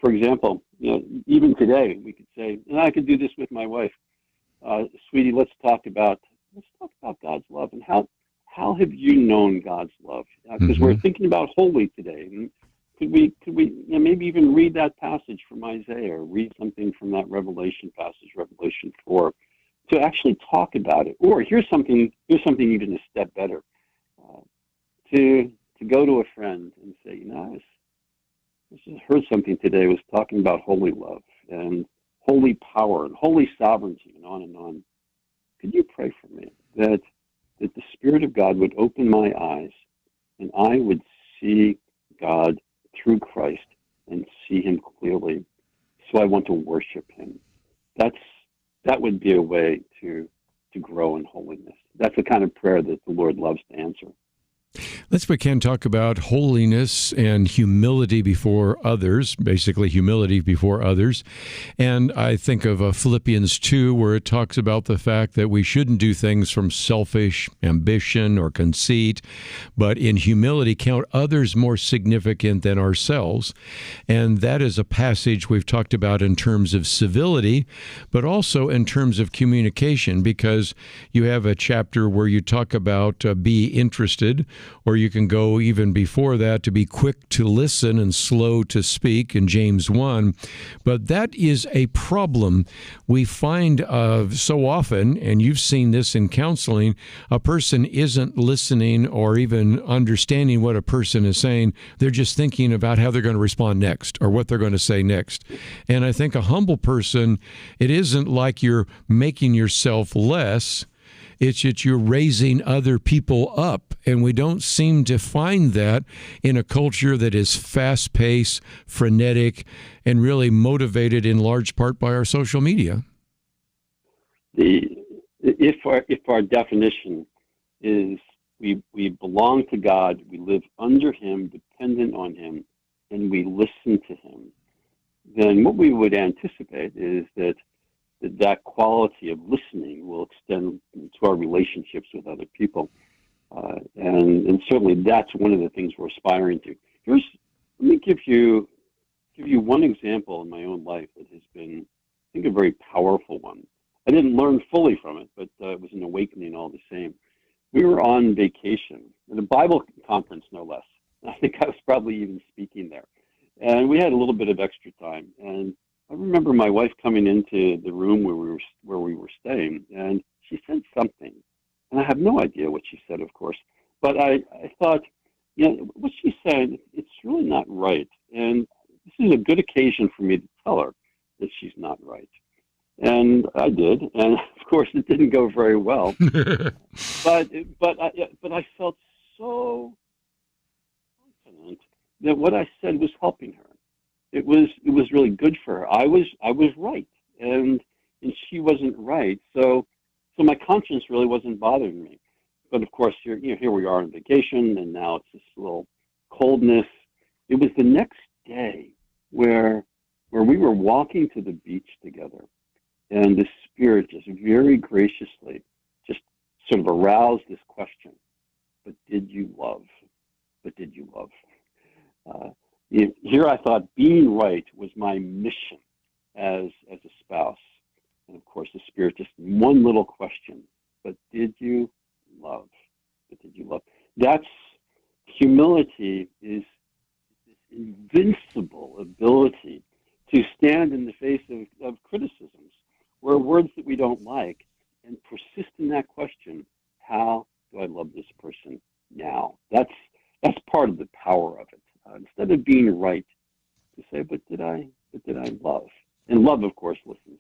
For example, even today we could say, and I could do this with my wife, sweetie, let's talk about God's love and how have you known God's love? Because we're thinking about holy today, and could we maybe even read that passage from Isaiah or read something from that Revelation passage, Revelation 4, to actually talk about it. Or here's something even a step better. To go to a friend and say, I just heard something today, was talking about holy love and holy power and holy sovereignty and on and on. Could you pray for me that the Spirit of God would open my eyes and I would see God through Christ and see Him clearly, so I want to worship Him. That would be a way to grow in holiness. That's the kind of prayer that the Lord loves to answer. Let's begin talk about holiness and humility before others, basically humility before others. And I think of Philippians 2, where it talks about the fact that we shouldn't do things from selfish ambition or conceit, but in humility count others more significant than ourselves. And that is a passage we've talked about in terms of civility, but also in terms of communication, because you have a chapter where you talk about be interested, or you can go even before that to be quick to listen and slow to speak in James 1. But that is a problem we find so often, and you've seen this in counseling. A person isn't listening or even understanding what a person is saying. They're just thinking about how they're going to respond next or what they're going to say next. And I think a humble person, it isn't like you're making yourself less. It's that you're raising other people up. And we don't seem to find that in a culture that is fast-paced, frenetic, and really motivated in large part by our social media. If our definition is we belong to God, we live under Him, dependent on Him, and we listen to Him, then what we would anticipate is that quality of listening will extend to our relationships with other people. And certainly that's one of the things we're aspiring to. Let me give you one example in my own life that has been, I think, a very powerful one. I didn't learn fully from it, but it was an awakening all the same. We were on vacation at a Bible conference, no less. I think I was probably even speaking there. And we had a little bit of extra time. And I remember my wife coming into the room where we were staying, and she said something. And I have no idea what she said, of course. But I thought, what she said, it's really not right. And this is a good occasion for me to tell her that she's not right. And I did, and of course it didn't go very well. but I felt so confident that what I said was helping her. It was really good for her. I was right, and she wasn't right. So my conscience really wasn't bothering me. But of course, here we are on vacation, and now it's this little coldness. It was the next day where we were walking to the beach together. And the Spirit just very graciously just sort of aroused this question, but did you love? But did you love? Here I thought being right was my mission as a spouse. And of course, the Spirit, just one little question, but did you love? But did you love? That's humility, is this invincible ability to stand in the face of criticisms, or words that we don't like, and persist in that question: how do I love this person now? That's part of the power of it. Instead of being right, to say, but did I love? And love, of course, listens.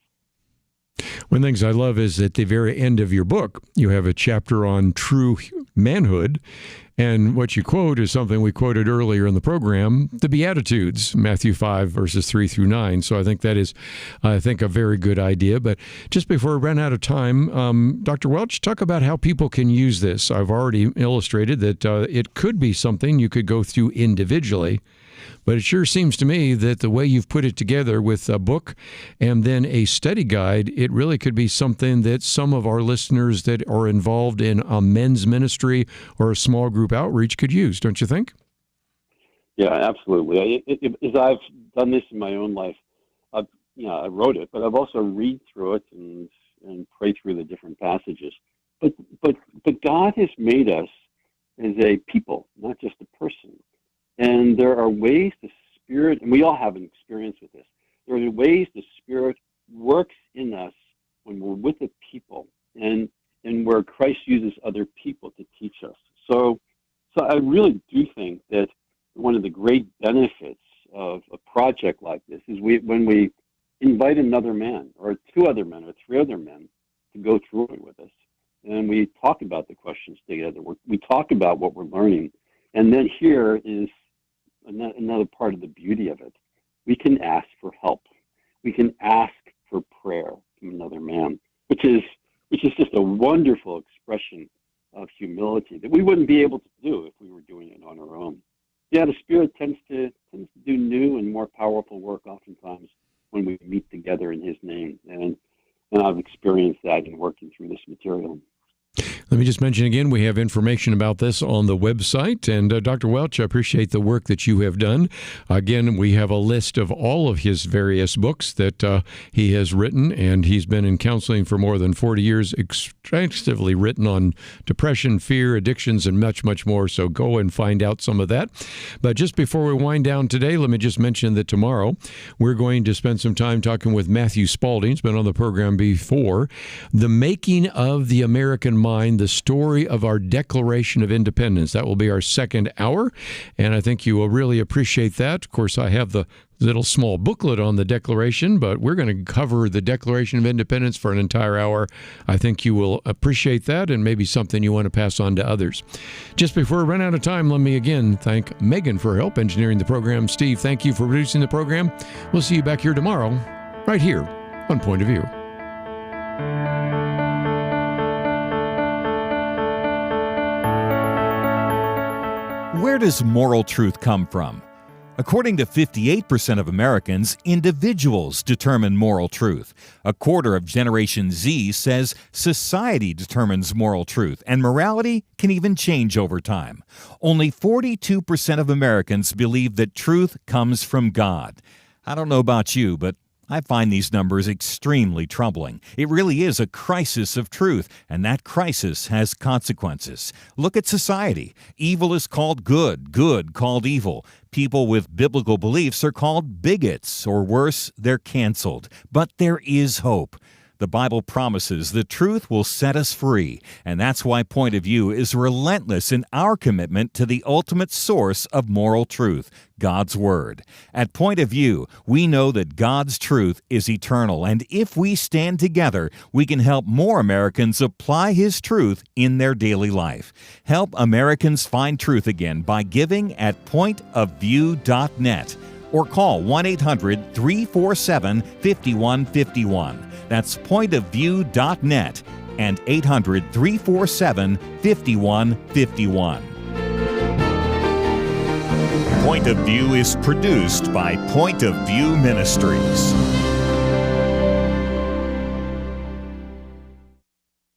One of the things I love is at the very end of your book, you have a chapter on true manhood. And what you quote is something we quoted earlier in the program, the Beatitudes, Matthew 5, verses 3 through 9. So I think that is, a very good idea. But just before we run out of time, Dr. Welch, talk about how people can use this. I've already illustrated that it could be something you could go through individually. But it sure seems to me that the way you've put it together with a book and then a study guide, it really could be something that some of our listeners that are involved in a men's ministry or a small group outreach could use, don't you think? Yeah, absolutely. As I've done this in my own life, I wrote it, but I've also read through it and pray through the different passages. But God has made us as a people, not just a person. And there are ways the Spirit, and we all have an experience with this, there are ways the Spirit works in us when we're with a people and where Christ uses other people to teach us. So I really do think that one of the great benefits of a project like this is when we invite another man or two other men or three other men to go through it with us. And we talk about the questions together. We talk about what we're learning. And then here is another part of the beauty of it. We can ask for help. We can ask for prayer from another man, which is just a wonderful expression of humility that we wouldn't be able to do if we were doing it on our own. Yeah, the Spirit tends to do new and more powerful work oftentimes when we meet together in His name, and I've experienced that in working through this material. Let me just mention again, we have information about this on the website. And Dr. Welch, I appreciate the work that you have done. Again, we have a list of all of his various books that he has written, and he's been in counseling for more than 40 years, extensively written on depression, fear, addictions, and much, much more. So go and find out some of that. But just before we wind down today, let me just mention that tomorrow we're going to spend some time talking with Matthew Spalding. He's been on the program before. The Making of the American Mind, the story of our Declaration of Independence. That will be our second hour, and I think you will really appreciate that. Of course, I have the little small booklet on the Declaration, but we're going to cover the Declaration of Independence for an entire hour. I think you will appreciate that, and maybe something you want to pass on to others. Just before we run out of time, let me again thank Megan for help engineering the program. Steve, thank you for producing the program. We'll see you back here tomorrow, right here on Point of View. Where does moral truth come from? According to 58% of Americans, individuals determine moral truth. A quarter of Generation Z says society determines moral truth, and morality can even change over time. Only 42% of Americans believe that truth comes from God. I don't know about you, but I find these numbers extremely troubling. It really is a crisis of truth, and that crisis has consequences. Look at society. Evil is called good, good called evil. People with biblical beliefs are called bigots, or worse, they're canceled. But there is hope. The Bible promises the truth will set us free, and that's why Point of View is relentless in our commitment to the ultimate source of moral truth, God's Word. At Point of View, we know that God's truth is eternal, and if we stand together, we can help more Americans apply His truth in their daily life. Help Americans find truth again by giving at pointofview.net or call 1-800-347-5151. That's pointofview.net and 800-347-5151. Point of View is produced by Point of View Ministries.